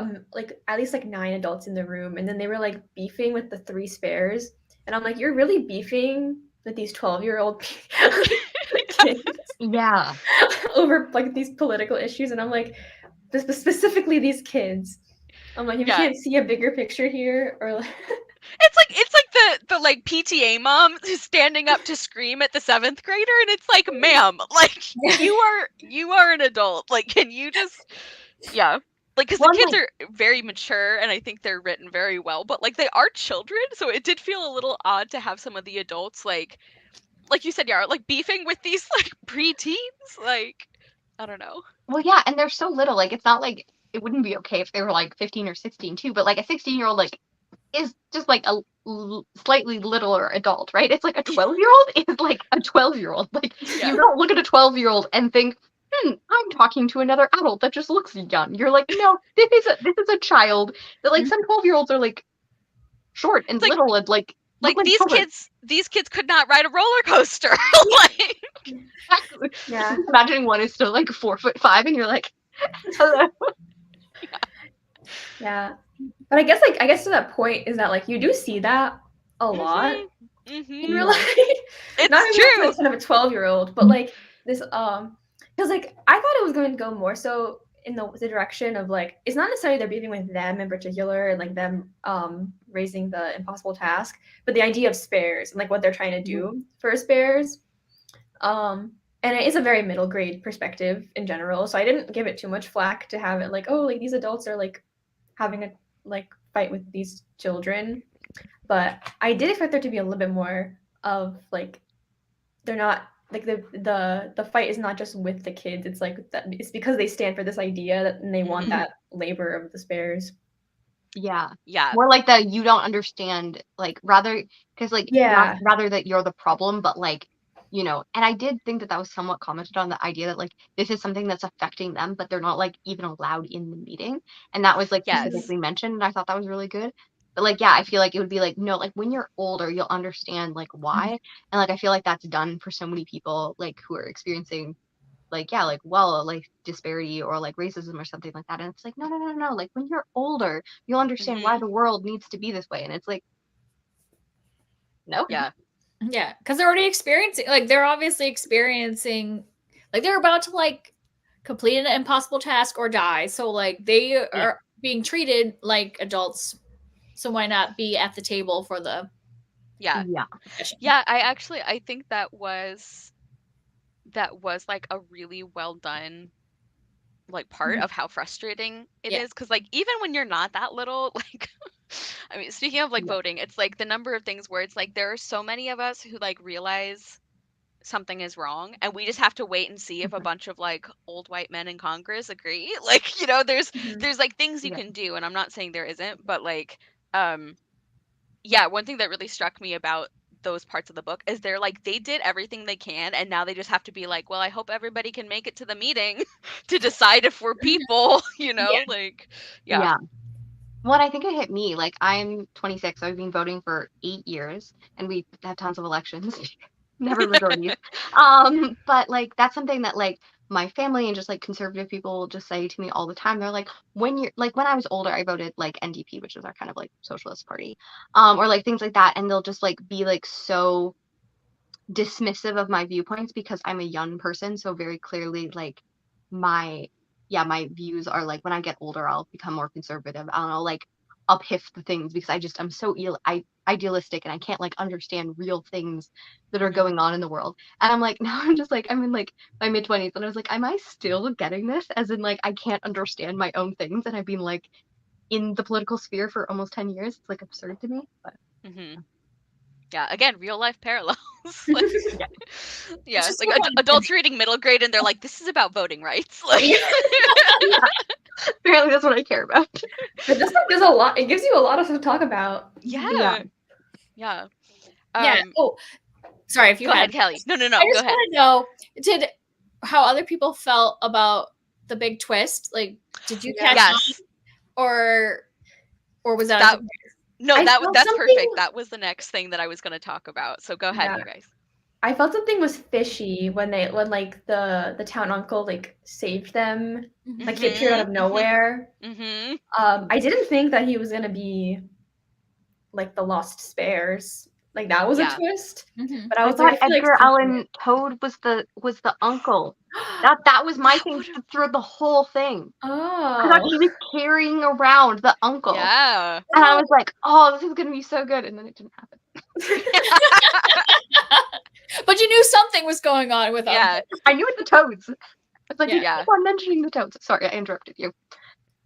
at least like 9 adults in the room, and then they were like beefing with the 3 spares, and I'm like, you're really beefing with these 12-year-old kids Yeah. over like these political issues, and I'm like, specifically these kids. I'm like, if you Yeah. can't see a bigger picture here, or like, It's like the like PTA mom who's standing up to scream at the 7th grader, and it's like, ma'am, like, you are an adult. Like, can you just yeah. Like, because the One, kids like, are very mature, and I think they're written very well, but, like, they are children, so it did feel a little odd to have some of the adults, like you said, Yara, like, beefing with these, like, preteens, like, I don't know. well, yeah, and they're so little. Like, it's not like it wouldn't be okay if they were like 15 or 16 too, but like a 16-year-old like is just like a slightly littler adult, right? It's like a 12-year-old is like a 12-year-old. Like, Yeah. you don't look at a 12-year-old and think, I'm talking to another adult that just looks young. You're like, no, this is a child. That like some 12-year-olds are like short and It's like little and like look like children. these kids could not ride a roller coaster. Like, Exactly. yeah, Imagining one is still like 4'5" and you're like, hello. yeah. But I guess to that point is that like you do see that a lot in real mhm. life. It's Not even to the true. extent of a 12-year-old, but like this because like I thought it was going to go more so in the direction of like it's not necessarily they're beefing with them in particular and like them raising the impossible task, but the idea of spares and like what they're trying to do for spares. And it is a very middle grade perspective in general, so I didn't give it too much flack to have it like, oh, like these adults are like having a like fight with these children. But I did expect there to be a little bit more of like they're not like the fight is not just with the kids. It's like that it's because they stand for this idea that and they want Mhm. that labor of the spares. Yeah. Yeah. More like that you don't understand, like rather because like Yeah. not rather that you're the problem, but like, you know, and I did think that was somewhat commented on the idea that like this is something that's affecting them, but they're not like even allowed in the meeting. And that was like Yes. specifically mentioned, and I thought that was really good. But like, yeah, I feel like it would be like, no, like when you're older, you'll understand like why. And like I feel like that's done for so many people like who are experiencing like yeah like well like disparity or like racism or something like that, and it's like no, like when you're older you'll understand why Mhm. the world needs to be this way, and it's like no. Yeah. Yeah, because they're already experiencing, like, they're obviously experiencing, like, they're about to, like, complete an impossible task or die. So, like, they are being treated like adults. So, why not be at the table for the Yeah. Yeah. discussion? Yeah, I think that was like a really well done like part of how frustrating it Yeah. is because like even when you're not that little like I mean speaking of like Yeah. voting, it's like the number of things where it's like there are so many of us who like realize something is wrong and we just have to wait and see if a bunch of like old white men in Congress agree. Like, you know, there's like things you Yeah. can do, and I'm not saying there isn't, but like um yeah, one thing that really struck me about those parts of the book is they're like they did everything they can and now they just have to be like, well, I hope everybody can make it to the meeting to decide if we're people, you know, like yeah. Yeah. Well, I think it hit me. Like, I'm 26. So I've been voting for 8 years, and we have tons of elections. Never majorities. But like that's something that like my family and just like conservative people just say to me all the time. They're like, when you're like when I was older, I voted like NDP, which is our kind of like socialist party, or like things like that, and they'll just like be like so dismissive of my viewpoints because I'm a young person. So very clearly, like my my views are like when I get older, I'll become more conservative. I don't know, like I'll piff the things because I'm so idealistic and I can't like understand real things that are going on in the world. And I'm like, now I'm just like I'm in like my mid-20s, and I was like, am I still getting this? As in like I can't understand my own things, and I've been like in the political sphere for almost 10 years. It's like absurd to me, but Hmm. Yeah, again, real life parallels. Like, Yeah. yeah, just like so funny. adults reading middle grade and they're like, this is about voting rights. Like, Apparently that's what I care about. But this book is a lot. It gives you a lot of stuff to talk about. Yeah. yeah, yeah. Yeah. Oh, sorry if you Go had. ahead, Kelly. No, I go just ahead. want to know how other people felt about the big twist. Like, did you catch on, Yes, or was that that. No, I felt that's something. perfect. That was the next thing that I was going to talk about. So go ahead, Yeah, you guys. I felt something was fishy when like the town uncle like saved them. Like he appeared out of nowhere. Mm-hmm. I didn't think that he was gonna be like the lost spares. Like that was a Yeah. twist. Mhm. But I I was like, thought I feel like Edgar something. Allan Toad was the uncle. That was my That thing would've- through the whole thing. I thought Oh. he was carrying around the uncle. Yeah. And I was like, oh, this is gonna be so good. And then it didn't happen. But you knew something was going on with Yeah. Uncle. I knew it the toads. It's like, Yeah. you keep on mentioning the toads. Sorry, I interrupted you.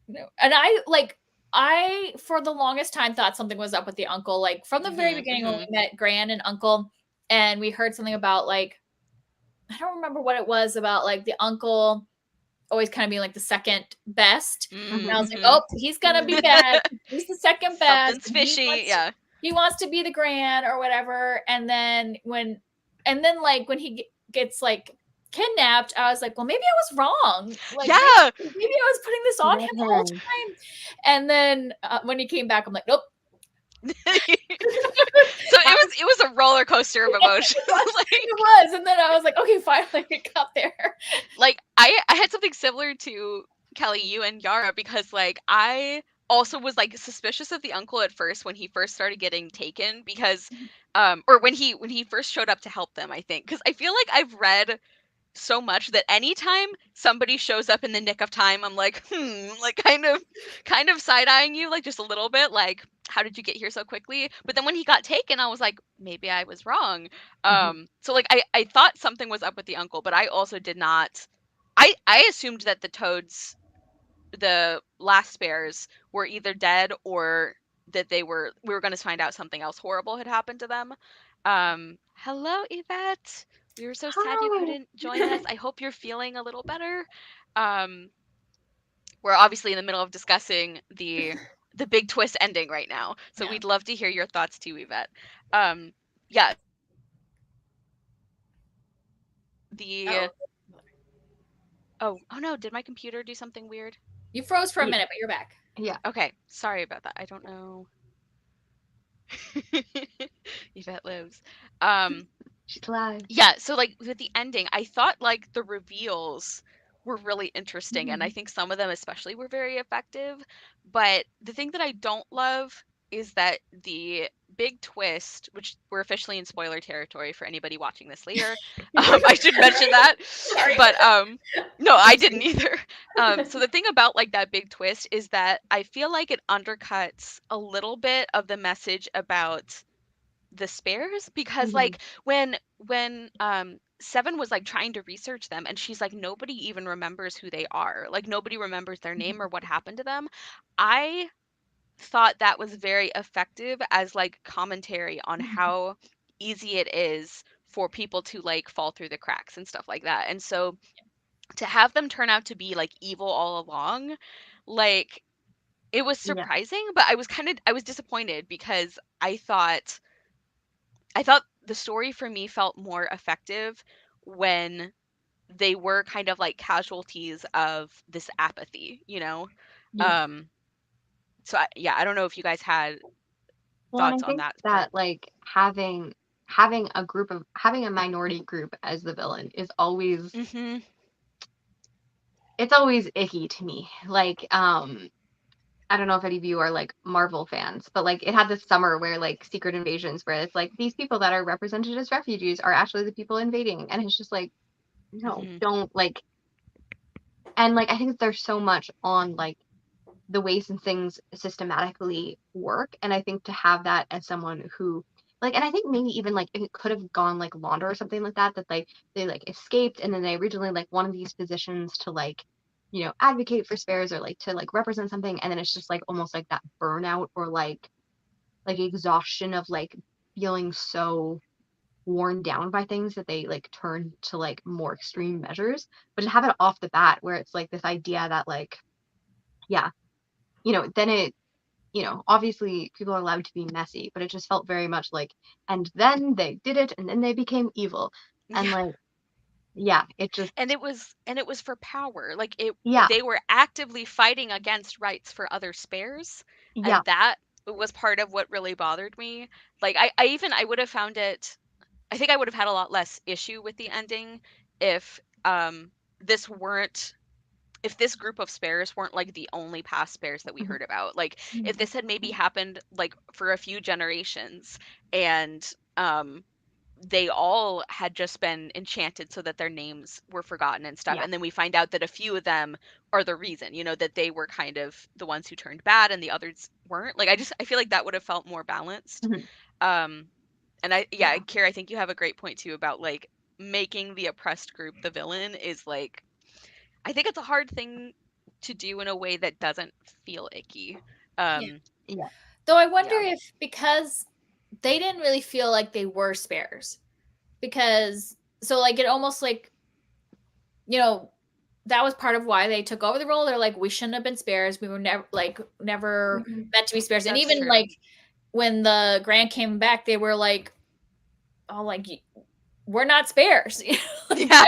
No. And I for the longest time thought something was up with the uncle. Like from the very beginning when we met Gran and Uncle, and we heard something about like I don't remember what it was about like the uncle always kind of being like the second best. And I was like, oh, he's gonna be bad. He's the second best. Something's fishy. Yeah. He wants to be the Gran or whatever. And then like when he gets like kidnapped, I was like, well, maybe I was wrong. Like Yeah. maybe I was putting this on him the whole time. And then when he came back, I'm like, nope. So it was a roller coaster of emotions. It was, and then I was like, okay, finally it got there. Like I had something similar to Kelly, you and Yara, because like I also was like suspicious of the uncle at first when he first started getting taken because or when he first showed up to help them, I think, because I feel like I've read so much that anytime somebody shows up in the nick of time, I'm like, like kind of side-eyeing you, like just a little bit, like, how did you get here so quickly? But then when he got taken, I was like, maybe I was wrong. So like I thought something was up with the uncle, but I also did not. I assumed that the last spares were either dead or that we were going to find out something else horrible had happened to them. Hello, Yvette. We were so sad you Hi. couldn't join us. I hope you're feeling a little better. Um, we're obviously in the middle of discussing the big twist ending right now, so we'd love to hear your thoughts too, Yvette. Yeah. Oh no, did my computer do something weird? You froze for a minute, but you're back. Yeah. Okay, sorry about that. I don't know. Yvette lives. She's alive. Yeah, so like with the ending, I thought like the reveals were really interesting, and I think some of them especially were very effective. But the thing that I don't love is that the big twist, which we're officially in spoiler territory for anybody watching this later, I should mention that. But no, I didn't either. So the thing about like that big twist is that I feel like it undercuts a little bit of the message about the spares, because like when Seven was like trying to research them and she's like, nobody even remembers who they are, like nobody remembers their name or what happened to them. I thought that was very effective as like commentary on how easy it is for people to like fall through the cracks and stuff like that. And so to have them turn out to be like evil all along, like it was Yeah. surprising, but I was disappointed because I thought the story for me felt more effective when they were kind of like casualties of this apathy, you know? Yeah. So yeah, I don't know if you guys had Well, and I thoughts on think that part. that like having having a minority group as the villain is always Mhm. it's always icky to me. Like I don't know if any of you are like Marvel fans, but like it had this summer where like Secret Invasions where it's like these people that are represented as refugees are actually the people invading, and it's just like no, Mhm. don't like. And like I think there's so much on like the ways and things systematically work, and I think to have that as someone who like, and I think maybe even like if it could have gone like Launder or something like that, that like they like escaped and then they originally like one of these positions to like advocate for spares or like to like represent something, and then it's just like almost like that burnout or like like exhaustion of like feeling so worn down by things that they like turn to like more extreme measures. But to have it off the bat where it's like this idea that like, yeah, then it, obviously people are allowed to be messy, but it just felt very much like, and then they did it and then they became evil. And Yeah. like, yeah, it just, And it was for power. Like yeah, they were actively fighting against rights for other spares, yeah. and that was part of what really bothered me. Like I would have found it, I think I would have had a lot less issue with the ending if this weren't if this group of spares weren't like the only past spares that we Mhm. heard about. Like if Mhm. this had maybe happened like for a few generations, and they all had just been enchanted so that their names were forgotten and stuff, Yeah. and then we find out that a few of them are the reason, that they were kind of the ones who turned bad and the others weren't. Like I feel like that would have felt more balanced. Mhm. um and yeah, Yeah. Kira, I think you have a great point too about like making the oppressed group the villain is like, I think it's a hard thing to do in a way that doesn't feel icky. Yeah. um Yeah. Though I wonder yeah. if because they didn't really feel like they were spares. Because so like it almost like, you know, that was part of why they took over the role. They're like, we shouldn't have been spares. We were never Mhm. meant to be spares. And That's even true. like when the grant came back, they were like, oh, like we're not spares. like, Yeah.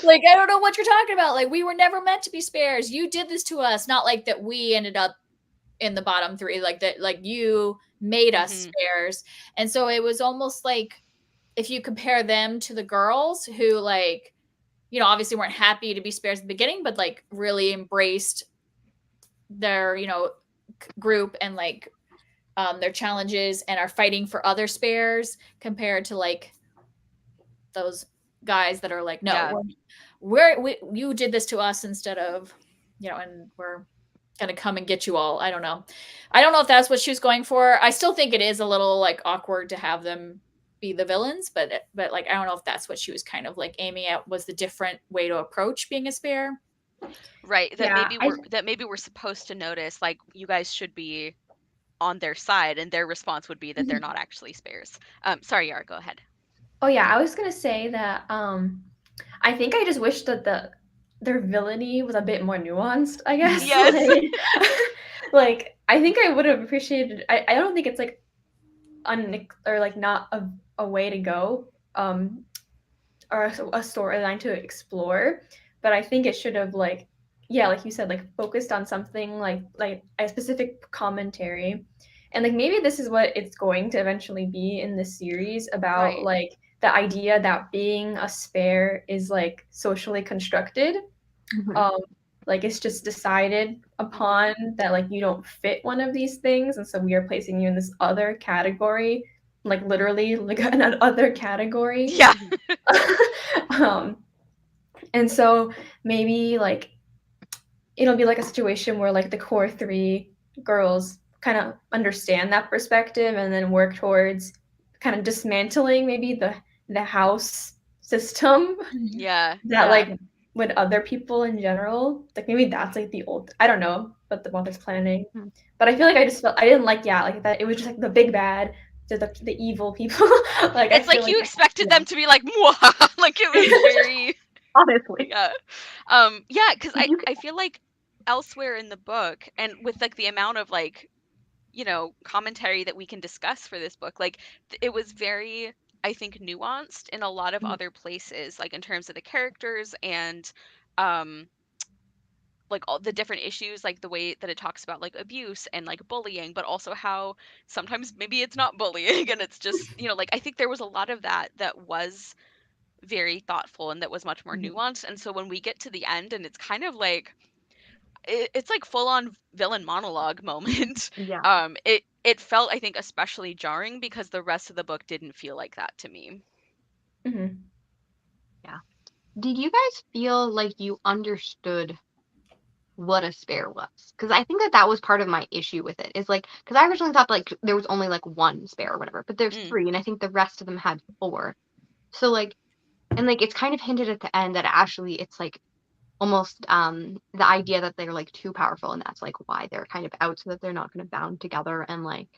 like I don't know what you're talking about. Like we were never meant to be spares. You did this to us. Not like that we ended up in the bottom three. Like that. Like you made us Hmm. spares. And so it was almost like if you compare them to the girls who like, obviously weren't happy to be spares at the beginning, but like really embraced their, group and like their challenges and are fighting for other spares compared to like those guys that are like, no, Yeah. you did this to us instead of, and we're gonna come and get you all. I don't know if that's what she was going for. I still think it is a little like awkward to have them be the villains, but like I don't know if that's what she was kind of like aiming at, was the different way to approach being a spare. Right. That Yeah, maybe we're supposed to notice like you guys should be on their side, and their response would be that they're not actually spares. Sorry, Yara, go ahead. oh yeah, I was gonna say that I think I just wish that their villainy was a bit more nuanced, I guess. Yes. Like I think I would have appreciated I don't think it's like or like not a way to go, or a storyline to explore, but I think it should have like, yeah, like you said, like focused on something like a specific commentary, and like maybe this is what it's going to eventually be in this series about Right. like the idea that being a spare is like socially constructed. Mhm. um like it's just decided Hmm. upon that like you don't fit one of these things, and so we are placing you in this other category, like literally like an other category. Yeah. Mhm. um and so maybe like it'll be like a situation where like the core three girls kind of understand that perspective and then work towards kind of dismantling maybe the house system Yeah. that Yeah. like with other people in general. Like maybe that's like the old, I don't know what the author's planning. Mhm. But I feel like I just felt I didn't like, yeah, like that it was just like the big bad, the evil people. Like I It's feel like like you expected Yeah. them to be like, Mwah! Like it was very, Honestly. yeah. Yeah, because Did you I feel like elsewhere in the book, and with like the amount of like, commentary that we can discuss for this book, like it was very, I think, nuanced in a lot of Mhm. other places, like in terms of the characters and um like all the different issues, like the way that it talks about like abuse and like bullying, but also how sometimes maybe it's not bullying and it's just, like I think there was a lot of that was very thoughtful and that was much more Mhm. nuanced. And so when we get to the end and it's kind of like it's like full on villain monologue moment. Yeah. It felt, I think, especially jarring because the rest of the book didn't feel like that to me. mhm. Yeah. Did you guys feel like you understood what a spare was? Because I think that that was part of my issue with it. Is like, because I originally thought like there was only like one spare or whatever, but there's Mm, three, and I think the rest of them had four. So like, and like it's kind of hinted at the end that actually it's like almost the idea that they're like too powerful, and that's like why they're kind of out, so that they're not going to bound together and like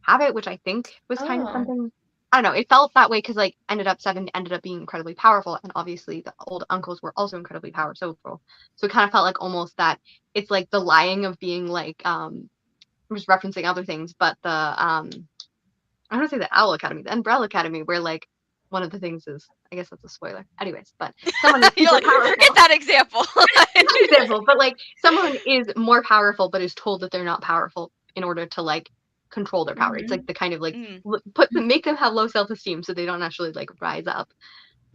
have it, which I think was kind of something. I don't know. It felt that way because like Seven ended up being incredibly powerful, and obviously the old uncles were also incredibly powerful. So it kind of felt like almost that it's like the lying of being like I'm just referencing other things, but the I don't say the Owl Academy, the Umbrella Academy, where like one of the things is, I guess that's a spoiler. Anyways, but someone is You're super like, powerful. forget that example. Not example, but like someone is more powerful, but is told that they're not powerful in order to like control their power. It's like the kind of like make them have low self-esteem so they don't actually like rise up.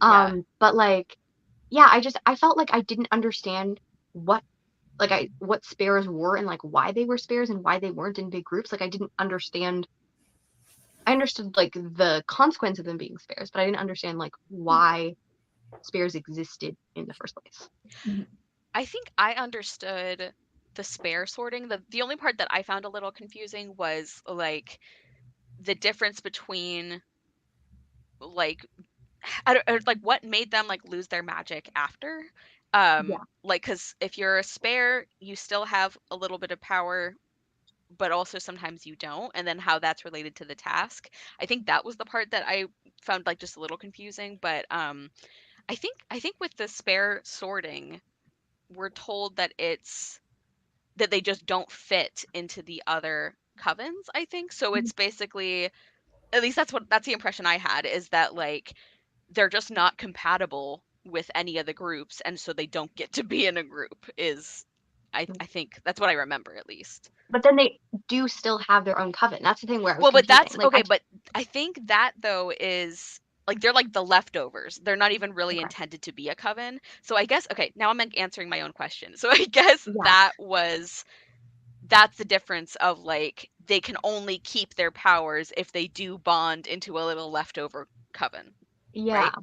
Yeah. But like, yeah, I felt like I didn't understand what what spares were and like why they were spares and why they weren't in big groups. Like I didn't understand. I understood like the consequence of them being spares, but I didn't understand like why spares existed in the first place. I think I understood the spare sorting. The only part that I found a little confusing was like the difference between like like what made them like lose their magic after. Yeah. Like cuz if you're a spare, you still have a little bit of power, but also sometimes you don't, and then how that's related to the task. I think that was the part that I found like just a little confusing, but I think with the spare sorting, we're told that it's that they just don't fit into the other covens, I think. So it's basically, at least that's the impression I had, is that like they're just not compatible with any of the groups, and so they don't get to be in a group is I think that's what I remember at least. But then they do still have their own coven. That's the thing where I was Well, but confusing. that's Like okay, but I think that though is like they're like the leftovers. They're not even really okay. intended to be a coven. So I guess okay, now I'm like answering my own question. So I guess Yeah. that's the difference of like they can only keep their powers if they do bond into a little leftover coven. Yeah. Right?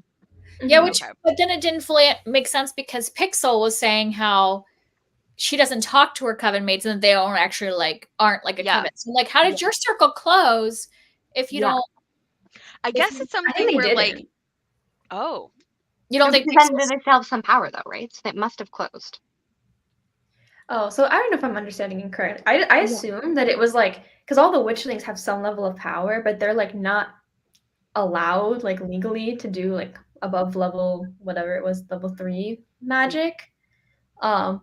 Yeah, Mhm. which Okay. but then it didn't fully make sense because Pixel was saying how she doesn't talk to her coven mates and they don't actually like aren't like a Yeah. coven. So like how did your circle close if you Yeah. don't I if guess it's I think something they where like didn't. oh, you don't No, think because then Pixel's they still have some power though, right? So it must have closed. Oh, so I don't know if I'm understanding it correct. I Yeah. assume that it was like because all the witchlings have some level of power, but they're like not allowed like legally to do like above level whatever it was level 3 magic.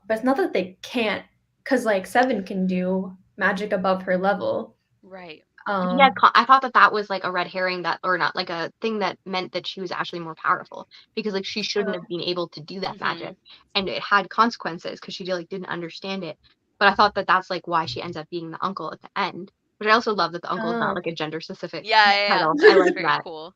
But it's not that they can't, because like Seven can do magic above her level. right. Yeah, Um, I thought that that was like a red herring that, or not, like a thing that meant that she was actually more powerful because like she shouldn't have been able to do that Mhm. magic, and it had consequences because she like didn't understand it. But I thought that that's like why she ends up being the uncle at the end. But I also love that the uncle is not oh, like a gender specific Yeah, yeah, yeah. title. I That's like very that. cool.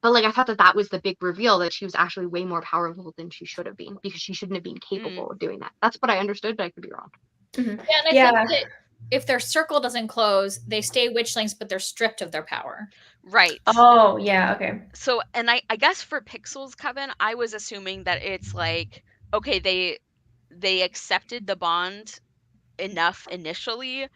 But like I thought that that was the big reveal that she was actually way more powerful than she should have been because she shouldn't have been Mm. capable of doing that. That's what I understood, but I could be wrong. mhm. Yeah, and I think Yeah. that if their circle doesn't close, they stay witchlings, but they're stripped of their power. Right. Oh, yeah. Okay. So, and I guess for Pixel's coven, I was assuming that it's like okay, they accepted the bond enough initially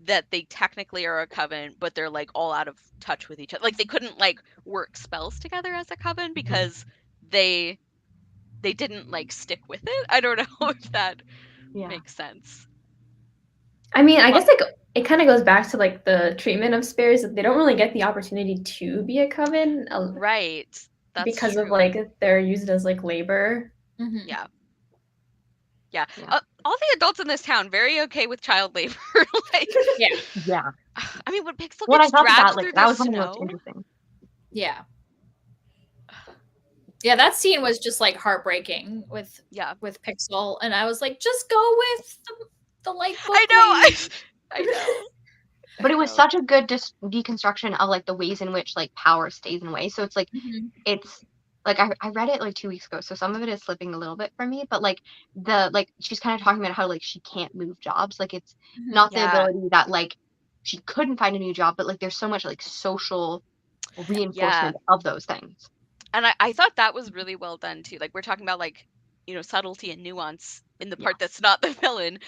that they technically are a coven, but they're like all out of touch with each other. Like they couldn't like work spells together as a coven because they they didn't like stick with it. I don't know if that Yeah. makes sense. I mean, I Well, guess like it kind of goes back to like the treatment of spares that they don't really get the opportunity to be a coven right. That's because of true. like they're used as like labor. Mm-hmm. Yeah. Yeah. Yeah. All the adults in this town very okay with child labor. Like, Yeah, Yeah. I mean, when Pixel When I gets thought of that, dragged like through that the was one of the most snow, interesting. yeah, yeah. That scene was just like heartbreaking yeah, with Pixel, and I was like, just go with the light book I know, lady. I know. But I it was know. such a good deconstruction of like the ways in which like power stays in ways. So it's like Mm-hmm. it's like I read it like 2 weeks ago, so some of it is slipping a little bit for me. But like the like she's kind of talking about how like she can't move jobs. Like it's Mm-hmm. not the Yeah, ability that like she couldn't find a new job, but like there's so much like social yeah. reinforcement of those things. And I thought that was really well done too. Like we're talking about like, subtlety and nuance in the Yeah. part that's not the villain.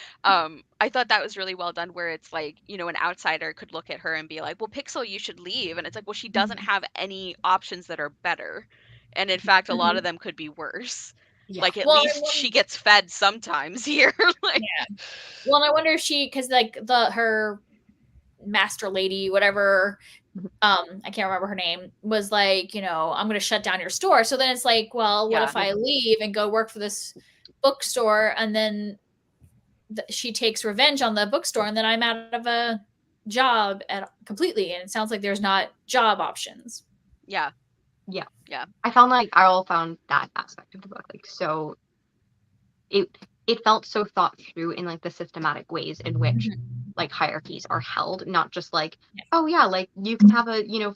I thought that was really well done where it's like, an outsider could look at her and be like, "Well, Pixel, you should leave." And it's like, "Well, she doesn't have any options that are better." And in fact, a lot Mhm. of them could be worse. Yeah. Like at Well, least she gets fed sometimes here. Like yeah. Well, and I wonder if she, because like master lady, whatever, I can't remember her name, was like, I'm going to shut down your store. So then it's like, well, what if I leave and go work for this bookstore, and then she takes revenge on the bookstore, and then I'm out of a job completely, and it sounds like there's not job options. Yeah. I found that aspect of the book like so it felt so thought through in like the systematic ways in which like hierarchies are held, not just like, oh yeah, like you can have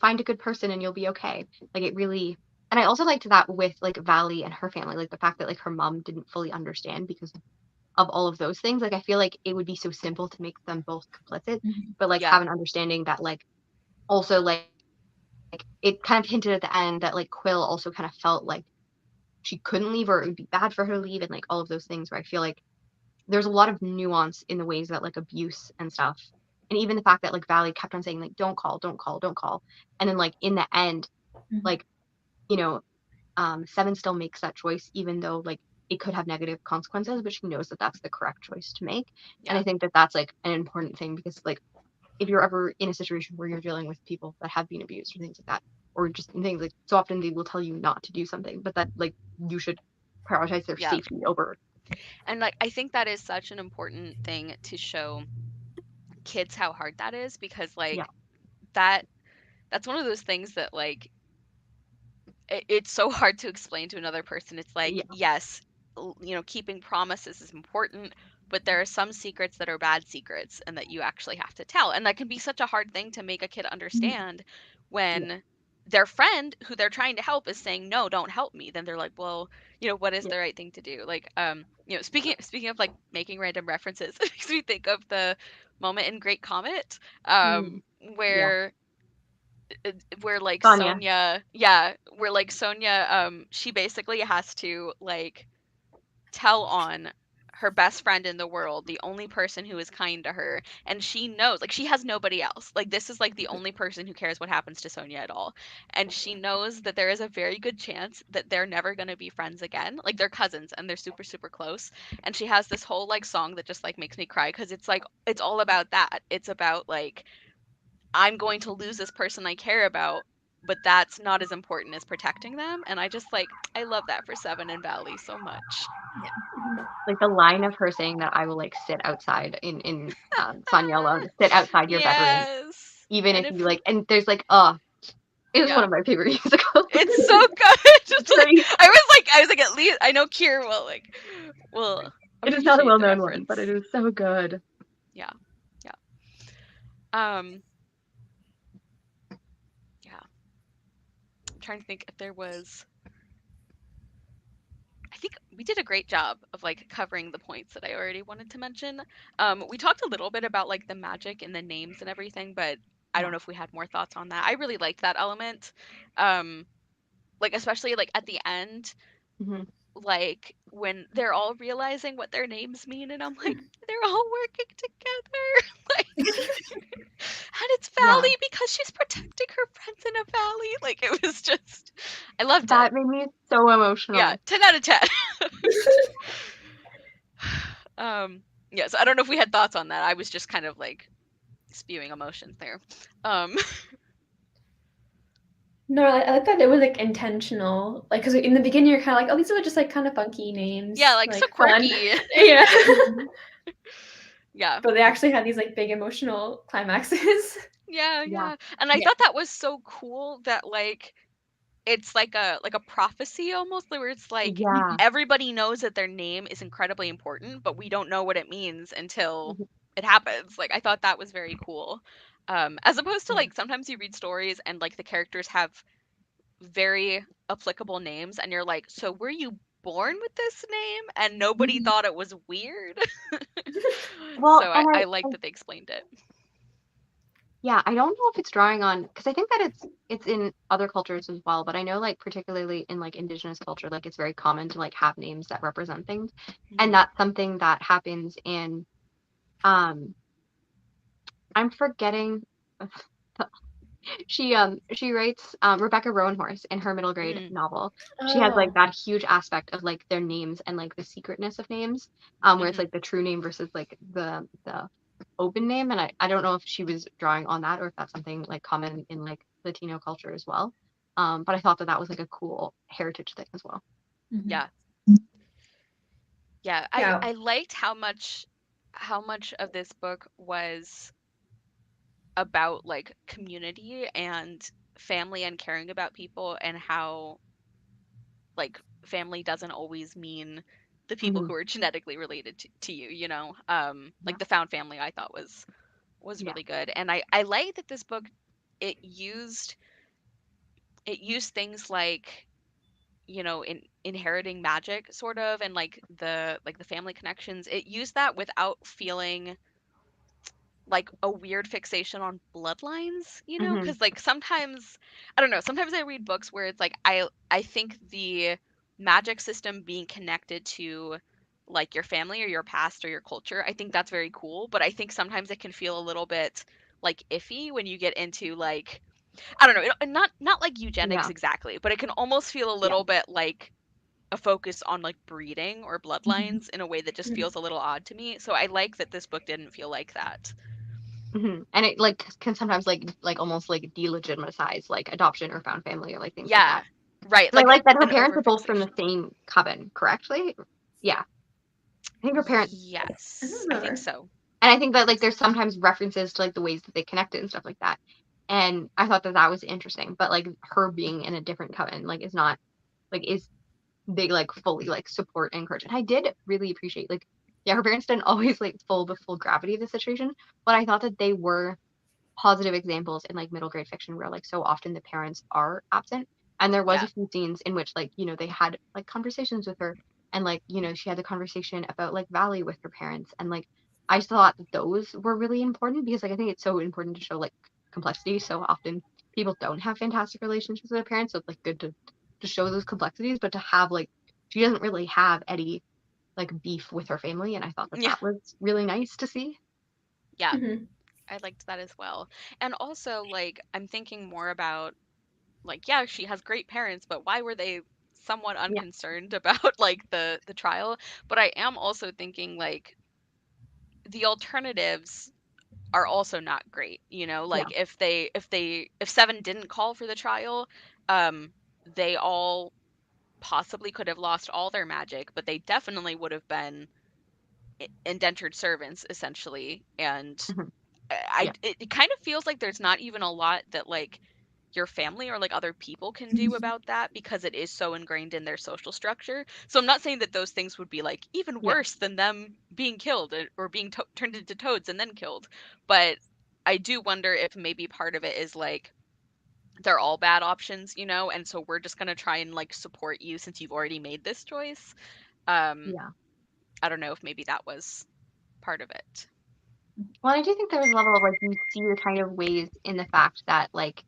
find a good person and you'll be okay. Like it really. And I also liked that with like Valley and her family, like the fact that like her mom didn't fully understand because of all of those things. Like I feel like it would be so simple to make them both complicit, but like have an understanding that like also like it kind of hinted at the end that like Quill also kind of felt like she couldn't leave, or it would be bad for her to leave, and like all of those things where I feel like there's a lot of nuance in the ways that like abuse and stuff, and even the fact that like Valley kept on saying like don't call, don't call, don't call, and then like in the end, like Seven still makes that choice even though like it could have negative consequences, but she knows that that's the correct choice to make. And I think that that's like an important thing, because like if you're ever in a situation where you're dealing with people that have been abused or things like that, or just things like, so often they will tell you not to do something, but that like you should prioritize their safety over. And like I think that is such an important thing to show kids how hard that is, because like that's one of those things that like it's so hard to explain to another person. It's like, yes, keeping promises is important, but there are some secrets that are bad secrets and that you actually have to tell. And that can be such a hard thing to make a kid understand when their friend who they're trying to help is saying, no, don't help me. Then they're like, well, what is the right thing to do? Like, speaking of like making random references, it makes me think of the moment in Great Comet, where like Sonia, where like Sonia, she basically has to like tell on her best friend in the world, the only person who is kind to her, and she knows, like, she has nobody else. Like, this is like the only person who cares what happens to Sonia at all, and she knows that there is a very good chance that they're never going to be friends again. Like, they're cousins and they're super super close, and she has this whole like song that just like makes me cry, because it's like it's all about that. It's about like, I'm going to lose this person I care about, but that's not as important as protecting them. And I just like, I love that for Seven and Valley so much. Like the line of her saying that I will like sit outside in Sonia alone, sit outside your bedroom, even and if you like, and there's like, it is one of my favorite musicals. It's so good. Just like, I was like, at least I know Kier will it is not a well-known reference. one, but it is so good. Yeah. I'm trying to think if there was. I think we did a great job of like covering the points that I already wanted to mention. We talked a little bit about like the magic and the names and everything, but I don't know if we had more thoughts on that. I really liked that element. Like especially like at the end, like when they're all realizing what their names mean, and I'm like, they're all working together. Like, and it's Valley because she's protecting her friends in a valley. Like it was just, I loved that it. made me so emotional. Yeah, 10 out of 10. So I don't know if we had thoughts on that. I was just kind of like spewing emotions there. No, I like that it was like intentional. Like, because in the beginning you're kind of like, oh, these are just like kind of funky names. Yeah, like so quirky. Yeah. Yeah. But they actually had these like big emotional climaxes. Yeah. And I thought that was so cool that like it's like a prophecy almost, where it's like everybody knows that their name is incredibly important, but we don't know what it means until it happens. Like I thought that was very cool. As opposed to like sometimes you read stories and like the characters have very applicable names and you're like, so were you born with this name? And nobody thought it was weird. Well, so I like that they explained it. Yeah, I don't know if it's drawing on, because I think that it's in other cultures as well, but I know like particularly in like indigenous culture, like it's very common to like have names that represent things. And that's something that happens in I'm forgetting she writes Rebecca Roanhorse in her middle grade novel. She has like that huge aspect of like their names and like the secretness of names, where it's like the true name versus like the open name, and I don't know if she was drawing on that or if that's something like common in like Latino culture as well. But I thought that was like a cool heritage thing as well. Mhm. Yeah. Yeah. Yeah. I liked how much of this book was about like community and family and caring about people, and how like family doesn't always mean the people Hmm. who are genetically related to you, you know. Yeah. Like the found family I thought was Yeah. really good. And I like that this book, it used things like, you know, inheriting magic sort of, and like the family connections. It used that without feeling like a weird fixation on bloodlines, you know, Hmm. because like sometimes, I don't know, sometimes I read books where it's like I think the magic system being connected to like your family or your past or your culture, I think that's very cool, but I think sometimes it can feel a little bit like iffy when you get into like, I don't know, not like eugenics Yeah. exactly, but it can almost feel a Yeah. little bit like a focus on like breeding or Mhm. bloodlines in a way that just Mhm. feels a little odd to me. So I like that this book didn't feel like that. And it like can sometimes like almost like delegitimize like adoption or found family or like things like Yeah. that. Right, But I like like that her an parents are both from the overfixation. same coven, correctly? Yeah. I think her parents, I Yes, don't I think remember. so. and I think I that think like so. there's sometimes references to like the ways that they connected and stuff like that. And I thought that that was interesting. But like her being in a different coven like is not like is they like fully like support and encourage. And I did really appreciate like yeah, her parents didn't always like the full gravity of the situation, but I thought that they were positive examples in like middle grade fiction where like so often the parents are absent, and there was Yeah. a few scenes in which like they had like conversations with her, and like she had the conversation about like Valley with her parents, and like I just thought that those were really important because like I think it's so important to show like complexity. So often people don't have fantastic relationships with their parents, so it's like good to show those complexities, but to have like she doesn't really have any like beef with her family, and I thought that Yeah. that was really nice to see. Yeah. Mhm. I liked that as well. And also like I'm thinking more about like, yeah, she has great parents, but why were they somewhat Yeah. unconcerned about like the trial? But I am also thinking like the alternatives are also not great, you know? Yeah. Like if Seven didn't call for the trial, um they all possibly could have lost all their magic, but they definitely would have been indentured servants essentially. And Mhm. I Yeah. it kind of feels like there's not even a lot that like your family or like other people can do about that because it is so ingrained in their social structure. So I'm not saying that those things would be like even Yeah. worse than them being killed or being turned into toads and then killed. But I do wonder if maybe part of it is like they're all bad options, you know, and so we're just going to try and like support you since you've already made this choice. Um Yeah. I don't know if maybe that was part of it. Well, I do think there was a level of like you see the kind of ways in the fact that like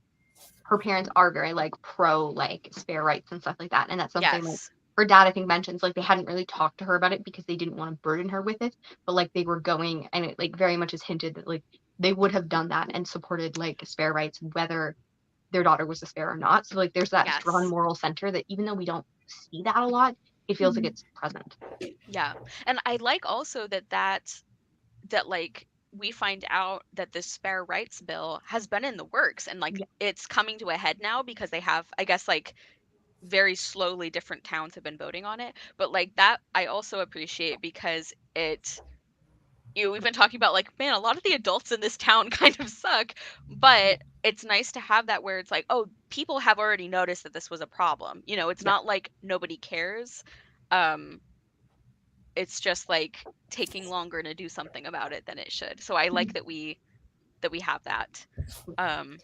her parents are very like pro like spare rights and stuff like that, and that's something like Yes. her dad I think mentions like they hadn't really talked to her about it because they didn't want to burden her with it, but like they were going, and it like very much is hinted that like they would have done that and supported like spare rights whether their daughter was a spare or not. So like there's that strong Yes. moral center that even though we don't see that a lot, it feels like Mhm. it's present. Yeah. And I like also that like we find out that this spare rights bill has been in the works and like Yeah. it's coming to a head now because they have, I guess, like very slowly different towns have been voting on it. But like that I also appreciate because it, you know, we've been talking about like, man, a lot of the adults in this town kind of suck, Yeah. but it's nice to have that where it's like, oh, people have already noticed that this was a problem. You know, it's Yeah. not like nobody cares. Um, it's just like taking longer to do something about it than it should. So I like that we have that. Um,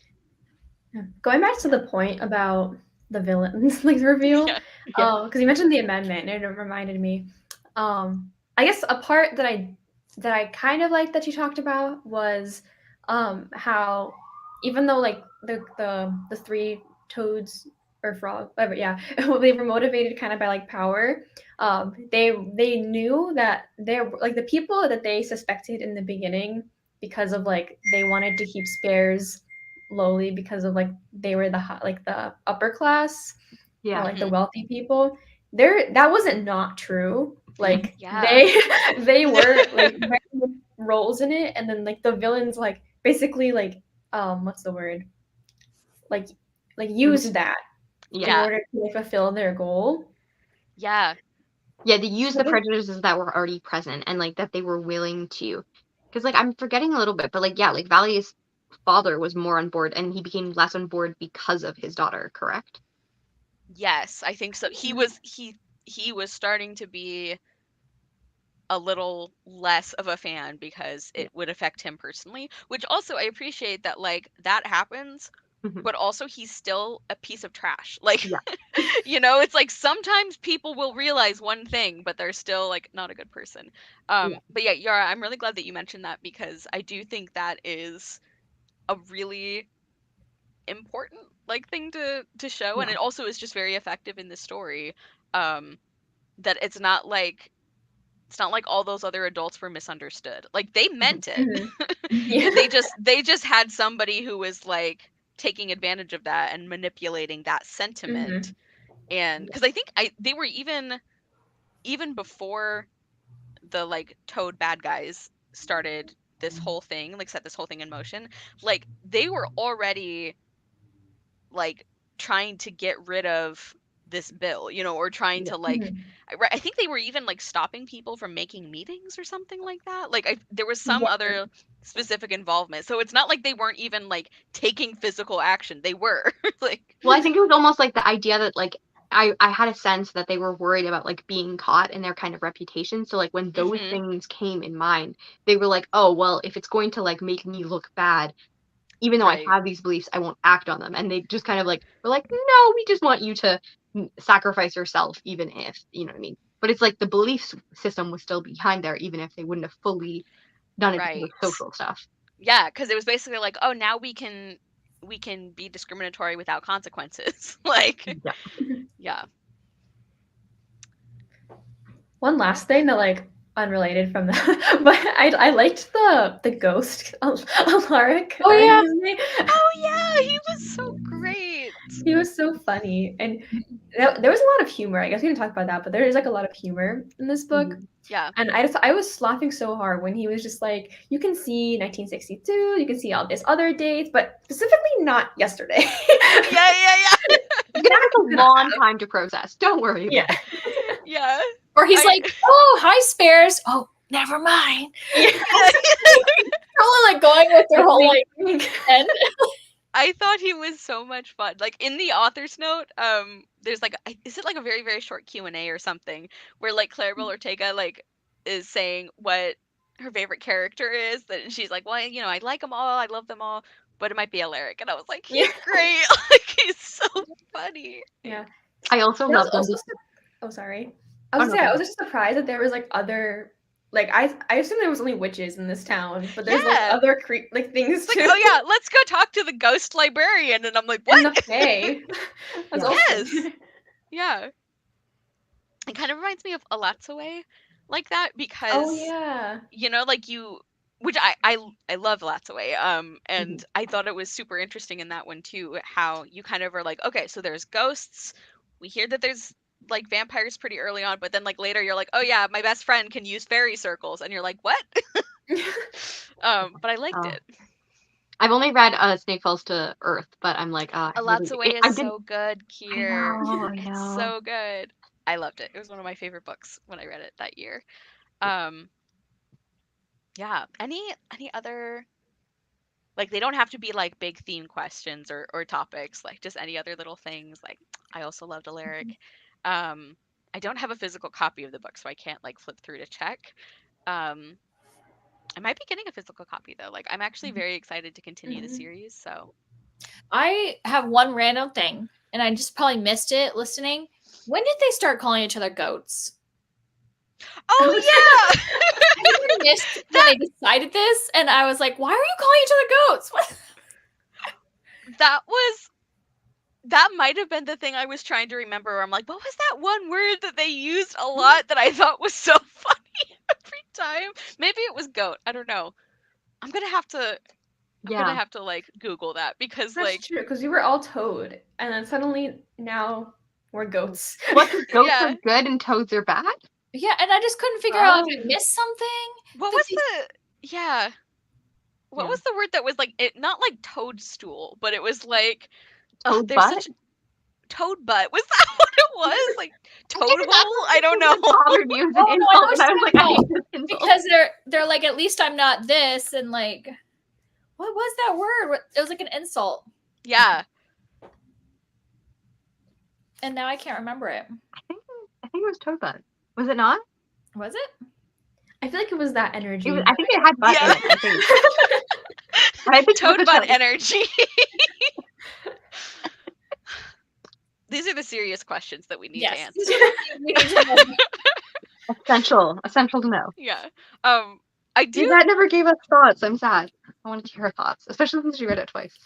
Yeah. Going back to yeah, the point about the villains like reveal, yeah, Yeah. because you mentioned the amendment, and it reminded me. I guess a part that I kind of liked that you talked about was how even though like the three toads or frog, whatever, yeah, they were motivated kind of by like power. They knew that they're like the people that they suspected in the beginning because of like they wanted to keep spares lowly because of like they were like the upper class or Yeah. like the hmm, wealthy people. There, that wasn't not true. Like yeah, they they were like roles in it, and then like the villains like basically like what's the word, like use that in Yeah. order to like, fulfill their goal. Yeah. Yeah, they used So the they- prejudices that were already present and like that they were willing to. Because like I'm forgetting a little bit, but like yeah, like Valley's father was more on board and he became less on board because of his daughter, correct? Yes, I think so. He was starting to be a little less of a fan because Yeah. it would affect him personally, which also I appreciate that like that happens, Mhm. but also he's still a piece of trash. Like, Yeah. you know, it's like sometimes people will realize one thing, but they're still like not a good person. Yeah. But yeah, Yara, I'm really glad that you mentioned that because I do think that is a really important like thing to show, and Yeah. it also is just very effective in the story. Um, that it's not like all those other adults were misunderstood. Like they Mhm. meant it. Mhm. Yeah. They just had somebody who was like taking advantage of that and manipulating that sentiment. Mhm. And Yeah. because I think they were even before the like Toad bad guys started this whole thing, like set this whole thing in motion, like they were already like trying to get rid of this bill, you know, or trying Yeah. to like Mhm. I think they were even like stopping people from making meetings or something like that. Like there was some Yeah. other specific involvement. So it's not like they weren't even like taking physical action. They were like Well, I think it was almost like the idea that like I had a sense that they were worried about like being caught in their kind of reputation. So like when those mhm, things came in mind, they were like, oh well, if it's going to like make me look bad, even though I right. have these beliefs, I won't act on them. And they just kind of like were like, no, we just want you to sacrifice yourself, even if you know what I mean. But it's like the belief system was still behind there, even if they wouldn't have fully done it because of Right. social stuff. Yeah, because it was basically like, oh, now we can be discriminatory without consequences. Like, Yeah. yeah. One last thing that like unrelated from that, but I liked the ghost Alaric. Oh, I think yeah. his name. Oh yeah, he was so great. He was so funny, and there was a lot of humor. I guess we didn't talk about that, but there is like a lot of humor in this book. Mhm. Yeah. And I was laughing so hard when he was just like, you can see 1962, you can see all this other dates, but specifically not yesterday. Yeah, yeah, yeah. It's gonna That take a could long time to process. Don't worry yeah. about Yeah. Or he's I like, oh, hi, spares. Oh, never mind. Yeah. Probably like going with their whole like end. I thought he was so much fun. Like in the author's note, there's like is it like a very very short Q&A or something where like Claribel Ortega like is saying what her favorite character is, that she's like, well, you know, I like them all, I love them all, but it might be Alaric, and I was like, Yeah. he's great, like he's so funny. Yeah. I also I was love them. also oh sorry. I Oh was no, gonna say go I was ahead. just surprised that there was like other like I assume there was only witches in this town, but there's like Yeah. other like things It's like, too. oh yeah, let's go talk to the ghost librarian, and I'm like, And what? the Fae. That's Yeah. also Yes. Yeah. It kind of reminds me of Alatsue like that Oh because yeah. you know, like you, which I love Latsaway, Mhm. and I thought it was super interesting in that one too, how you kind of are like, okay, so there's ghosts. We hear that there's like vampires pretty early on, but then like later you're like, oh yeah, my best friend can use fairy circles, and you're like, what? But I liked Oh. it. I've only read Snake Falls to Earth, but I'm like, Alatsaway is I didn't. so good, I Kier. know, I It's know. so good. I loved it. It was one of my favorite books when I read it that year. Um, yeah. Any other like they don't have to be like big theme questions or topics, like just any other little things. Like I also loved Alaric. Um, I don't have a physical copy of the book, so I can't like flip through to check. Um, I might be getting a physical copy though. Like I'm actually very excited to continue the Mhm. series. So I have one random thing, and I just probably missed it listening. When did they start calling each other goats? oh yeah, I really missed when that they decided this, and I was like, why are you calling each other goats? What? that was that might have been the thing I was trying to remember. Where I'm like, what was that one word that they used a lot that I thought was so funny every time? Maybe it was goat. I don't know. I'm gonna have to I'm gonna Yeah. have to like Google that because That's like true, because we were all toad, and then suddenly now we're goats. What? The goats are yeah. good and toads are bad? Yeah, and I just couldn't figure out if I missed something. What That was they, the Yeah. What Yeah. was the word that was like it? Not like toadstool, but it was like Toad there's butt? such toad butt. Was that what it was? Like toad hole? I don't know. Bothered me. It was an Oh, no, I know insult, what and I you're was like, talking I hate about. this insult. Because they're like, at least I'm not this, and like, what was that word? It was like an insult, Yeah. and now I can't remember it. I think it was toad butt. Was it not? Was it? I feel like it was that energy. It was. I think it had butt Yeah. in it. I think. And I think it was Toad a butt toad. energy. These are the serious questions that we need to Yes. answer. We need to know. Essential to know. Yeah. I do. That never gave us thoughts. I'm sad. I wanted to hear her thoughts, especially since she read it twice.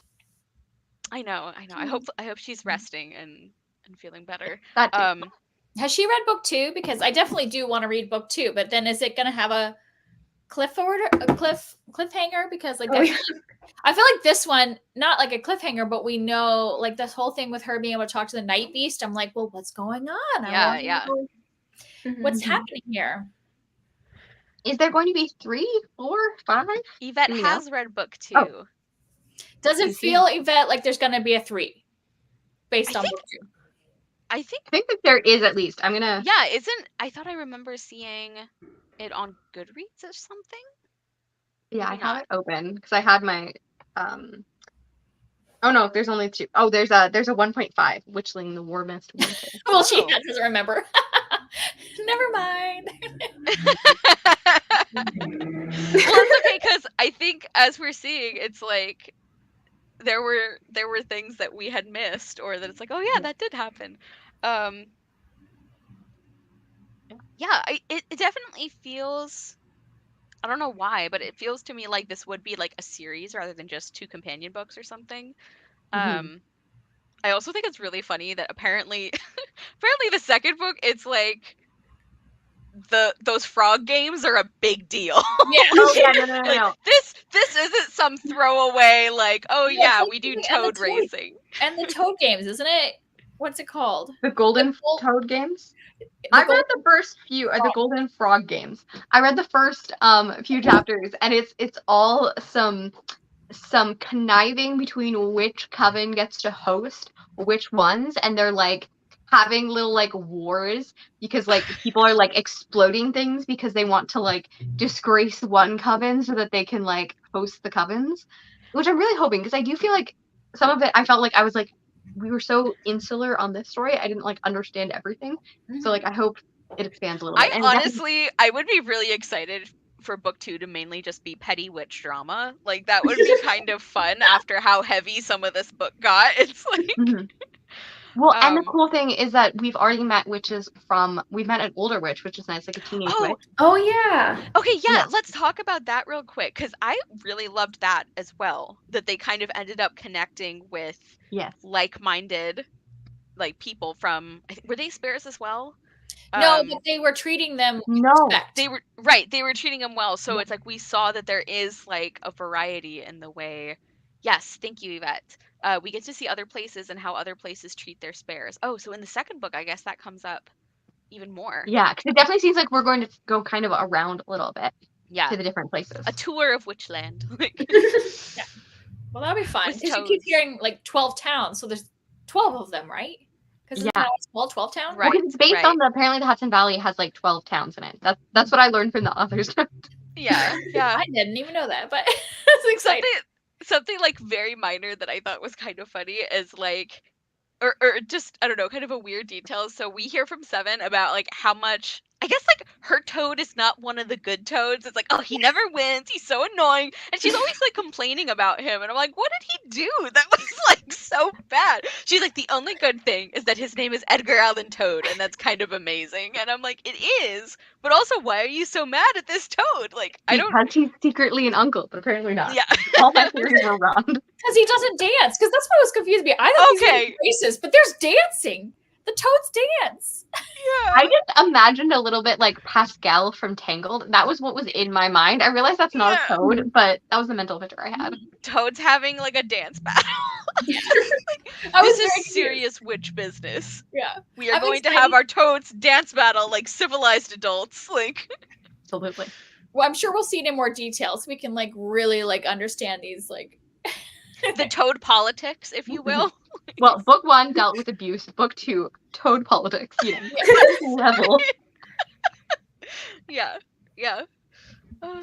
I know. I hope she's resting and feeling better. That too. Has she read book 2? Because I definitely do want to read book 2, but then is it going to have a cliffhanger? Because like that's, I feel like this one, not like a cliffhanger, but we know like this whole thing with her being able to talk to the night beast. I'm like, well, what's going on? Yeah. What's happening here? Is there going to be 3, 4, 5? Yvette Do we know? has read book 2. Oh. Does it You see. feel, Yvette, like there's going to be a 3 based on book 2? I think I think that there is at least. I'm gonna. yeah, I thought I remember seeing it on Goodreads or something. Yeah, Maybe I have not. it open because I had my. Oh no, there's only 2. Oh, there's a 1.5. Witchling, the warmest winter. Well, she Oh. doesn't remember. Never mind. Well, it's okay because I think as we're seeing, it's like there were things that we had missed, or that it's like, oh yeah, that did happen. Yeah, it definitely feels. I don't know why, but it feels to me like this would be like a series rather than just 2 companion books or something. Mhm. I also think it's really funny that apparently the second book, it's like those frog games are a big deal. Yeah. Oh yeah, no. Like, this isn't some throwaway like, oh Yeah, yeah, it's we like do and the toad toad- racing. And the toad games, isn't it? What's it called? The Golden Gold- Toad games. The I read gold- the first few, the Golden Frog games. I read the first few chapters, and it's all some conniving between which coven gets to host which ones, and they're like having little like wars because like people are like exploding things because they want to like disgrace one coven so that they can like host the covens, which I'm really hoping, because I do feel like some of it I felt like I was like, we were so insular on this story, I didn't like understand everything. So like I hope it expands a little bit. I And honestly, I would be really excited for book 2 to mainly just be petty witch drama. Like, that would be kind of fun after how heavy some of this book got. It's like, Mhm. Well, and the Um, cool thing is that we've already met witches we've met an older witch, which is nice, like a teenage oh, witch. Oh yeah. okay, yeah, Yeah. let's talk about that real quick, because I really loved that as well, that they kind of ended up connecting with Yes. like-minded, like, people from, were they spirits as well? No, but they were treating them with No. respect. They were treating them well, so Yeah. it's like we saw that there is like a variety in the way. Yes, thank you, Yvette. We get to see other places and how other places treat their spares. Oh, so in the second book, I guess that comes up even more. Yeah, because it definitely seems like we're going to go kind of around a little bit Yeah, to the different places. a tour of Witchland. Well, that'll be fun. With Because you keep toads. hearing like 12 towns, so there's 12 of them, right? Because it's Yeah. not a small 12 town. Right. Well, 'cause it's based on apparently the Hudson Valley has like 12 towns in it. That's what I learned from the authors. Yeah. I didn't even know that, but it's exciting. Something like very minor that I thought was kind of funny is like, or just, I don't know, kind of a weird detail. So we hear from Seven about like how much, I guess like her toad is not one of the good toads. It's like, oh, he never wins. He's so annoying. And she's always like complaining about him. And I'm like, what did he do? That was like so bad. She's like, the only good thing is that his name is Edgar Allan Toad. And that's kind of amazing. And I'm like, it is. But also, why are you so mad at this toad? Like, I don't. Because he's secretly an uncle, but apparently not. Yeah. All my theories were wrong. Because he doesn't dance. Because that's what was confused me. I thought Okay. these were racist, but there's dancing. The toads dance. Yeah. I just imagined a little bit like Pascal from Tangled. That was what was in my mind. I realized that's not Yeah. a toad, but that was the mental picture I had. Toads having like a dance battle. I was This very is confused. serious witch business. Yeah. We are I'm going to excited. have our toads dance battle like civilized adults. Like, Absolutely. Well, I'm sure we'll see it in more detail, so we can like really like understand these like. The toad politics, if you will. Well, book 1 dealt with abuse. Book 2, toad politics. You know, level. Yeah, yeah. Uh,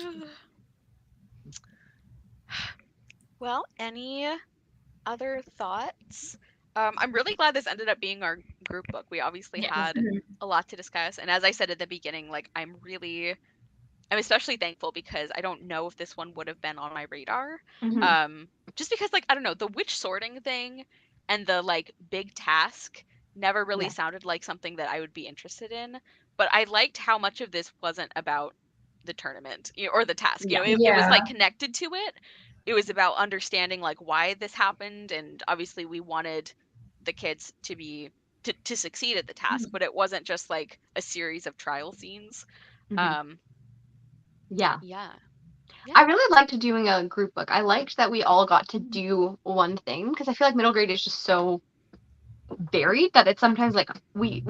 well, any other thoughts? I'm really glad this ended up being our group book. We obviously Yes. had Mhm. a lot to discuss, and as I said at the beginning, like I'm especially thankful because I don't know if this one would have been on my radar. Mhm. Just because like I don't know, the witch sorting thing and the like big task never really Yeah. sounded like something that I would be interested in, but I liked how much of this wasn't about the tournament, or the task. Yeah. It was like Yeah. connected to it. It was about understanding like why this happened, and obviously we wanted the kids to be to succeed at the task, but it wasn't just like a series of trial scenes. Mhm. Um, Yeah. yeah. I Yeah. really liked doing a group book. I liked that we all got to do one thing because I feel like middle grade is just so varied that it's sometimes like we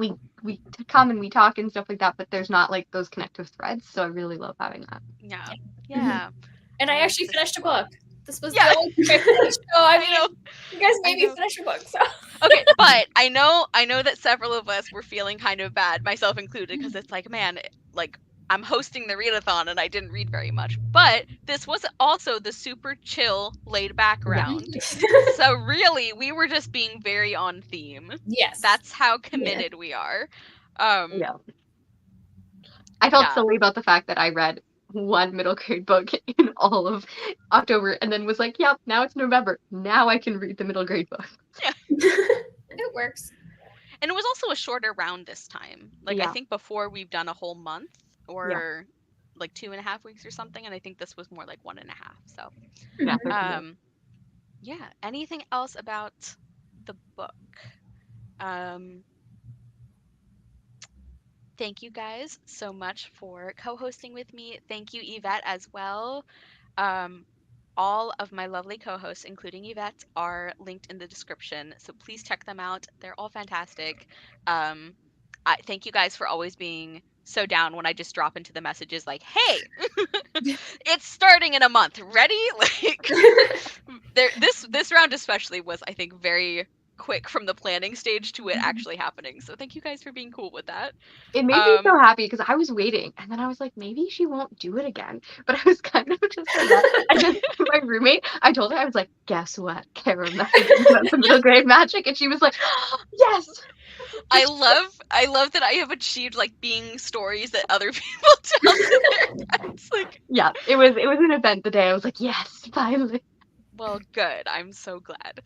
come and we talk and stuff like that, but there's not like those connective threads. So I really love having that. Yeah. Mhm. Yeah. And I liked actually this finished as a well. book. This was Yeah. the only book I finished. So I I know. mean, you guys I made me know. finish a book. So Okay, but I know that several of us were feeling kind of bad, myself included, because it's like, man, like I'm hosting the readathon and I didn't read very much. But this was also the super chill, laid back Yeah. round. So really, we were just being very on theme. yes, That's how Yeah. committed we are. Um, Yeah. I felt yeah. silly about the fact that I read one middle grade book in all of October and then was like, yep, now it's November. Now I can read the middle grade book. Yeah. it works. And it was also a shorter round this time. Like I Yeah. think before we've done a whole month Yeah. or like 2.5 weeks or something, and I think this was more like 1.5. So Yeah. Mhm. 13 days. yeah. Anything else about the book? Um, thank you guys so much for co-hosting with me. Thank you, Yvette, as well. Um, all of my lovely co-hosts, including Yvette, are linked in the description, so please check them out. They're all fantastic. Um, I thank you guys for always being so down when I just drop into the messages like, "Hey, it's starting in a month. Ready?" Like, this round especially was, I think, very quick from the planning stage to it actually happening. So thank you guys for being cool with that. It made me so Um, happy because I was waiting and then I was like, maybe she won't do it again. But I was kind of just like that. I just, my roommate, I told her, I was like, guess what? Kara messaged me about the middle grade magic. And she was like, oh, yes. I love that I have achieved like being stories that other people tell to their pets. Like, Yeah, it was an event the day. I was like, yes, finally. well, good. I'm so glad.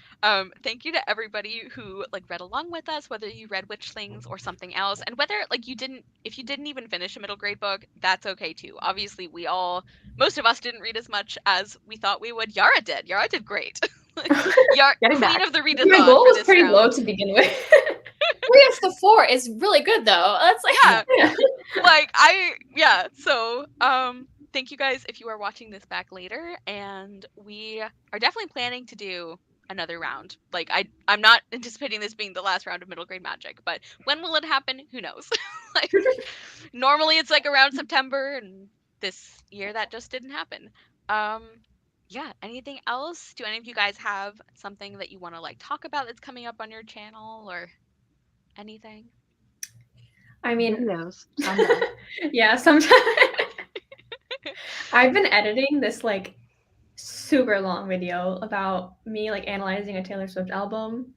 Thank you to everybody who like read along with us, whether you read Witchlings or something else, and whether like if you didn't even finish a middle grade book, that's okay too. Obviously, most of us didn't read as much as we thought we would. Yara did. Yara did great. Yara, Getting queen back. of the My readathon goal for was this pretty low round. to begin with. 3 of the 4 is really good though. That's like Yeah, Yeah. yeah. So, thank you guys if you are watching this back later, and we are definitely planning to do another round. Like I'm not anticipating this being the last round of middle grade magic, but when will it happen? Who knows? Like normally it's like around September, and this year that just didn't happen. Um, yeah. Anything else? Do any of you guys have something that you want to like talk about that's coming up on your channel or anything? I Who mean, knows? Someday. yeah, sometimes I've been editing this like super long video about me like analyzing a Taylor Swift album.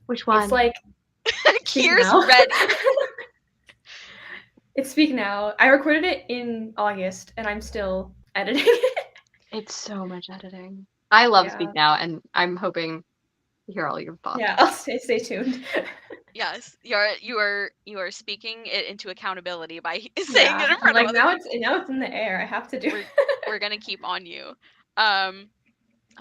Which It's one? like Speak Kier's Now. ready. It's Speak Now. I recorded it in August and I'm still editing it. It's so much editing. I love Yeah. Speak Now, and I'm hoping to hear all your thoughts. Yeah, I'll stay tuned. Yes, you are speaking it into accountability by saying Yeah. it in I'm front of like other now people. it's in the air. I have to do We're we're gonna keep on you. Um,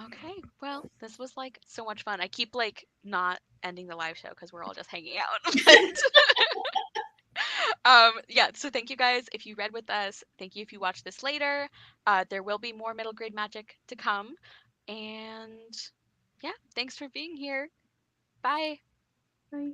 okay, well, this was like so much fun. I keep like not ending the live show because we're all just hanging out. But yeah, so thank you guys if you read with us. Thank you if you watch this later. There will be more middle grade magic to come. And yeah, thanks for being here. Bye. Bye.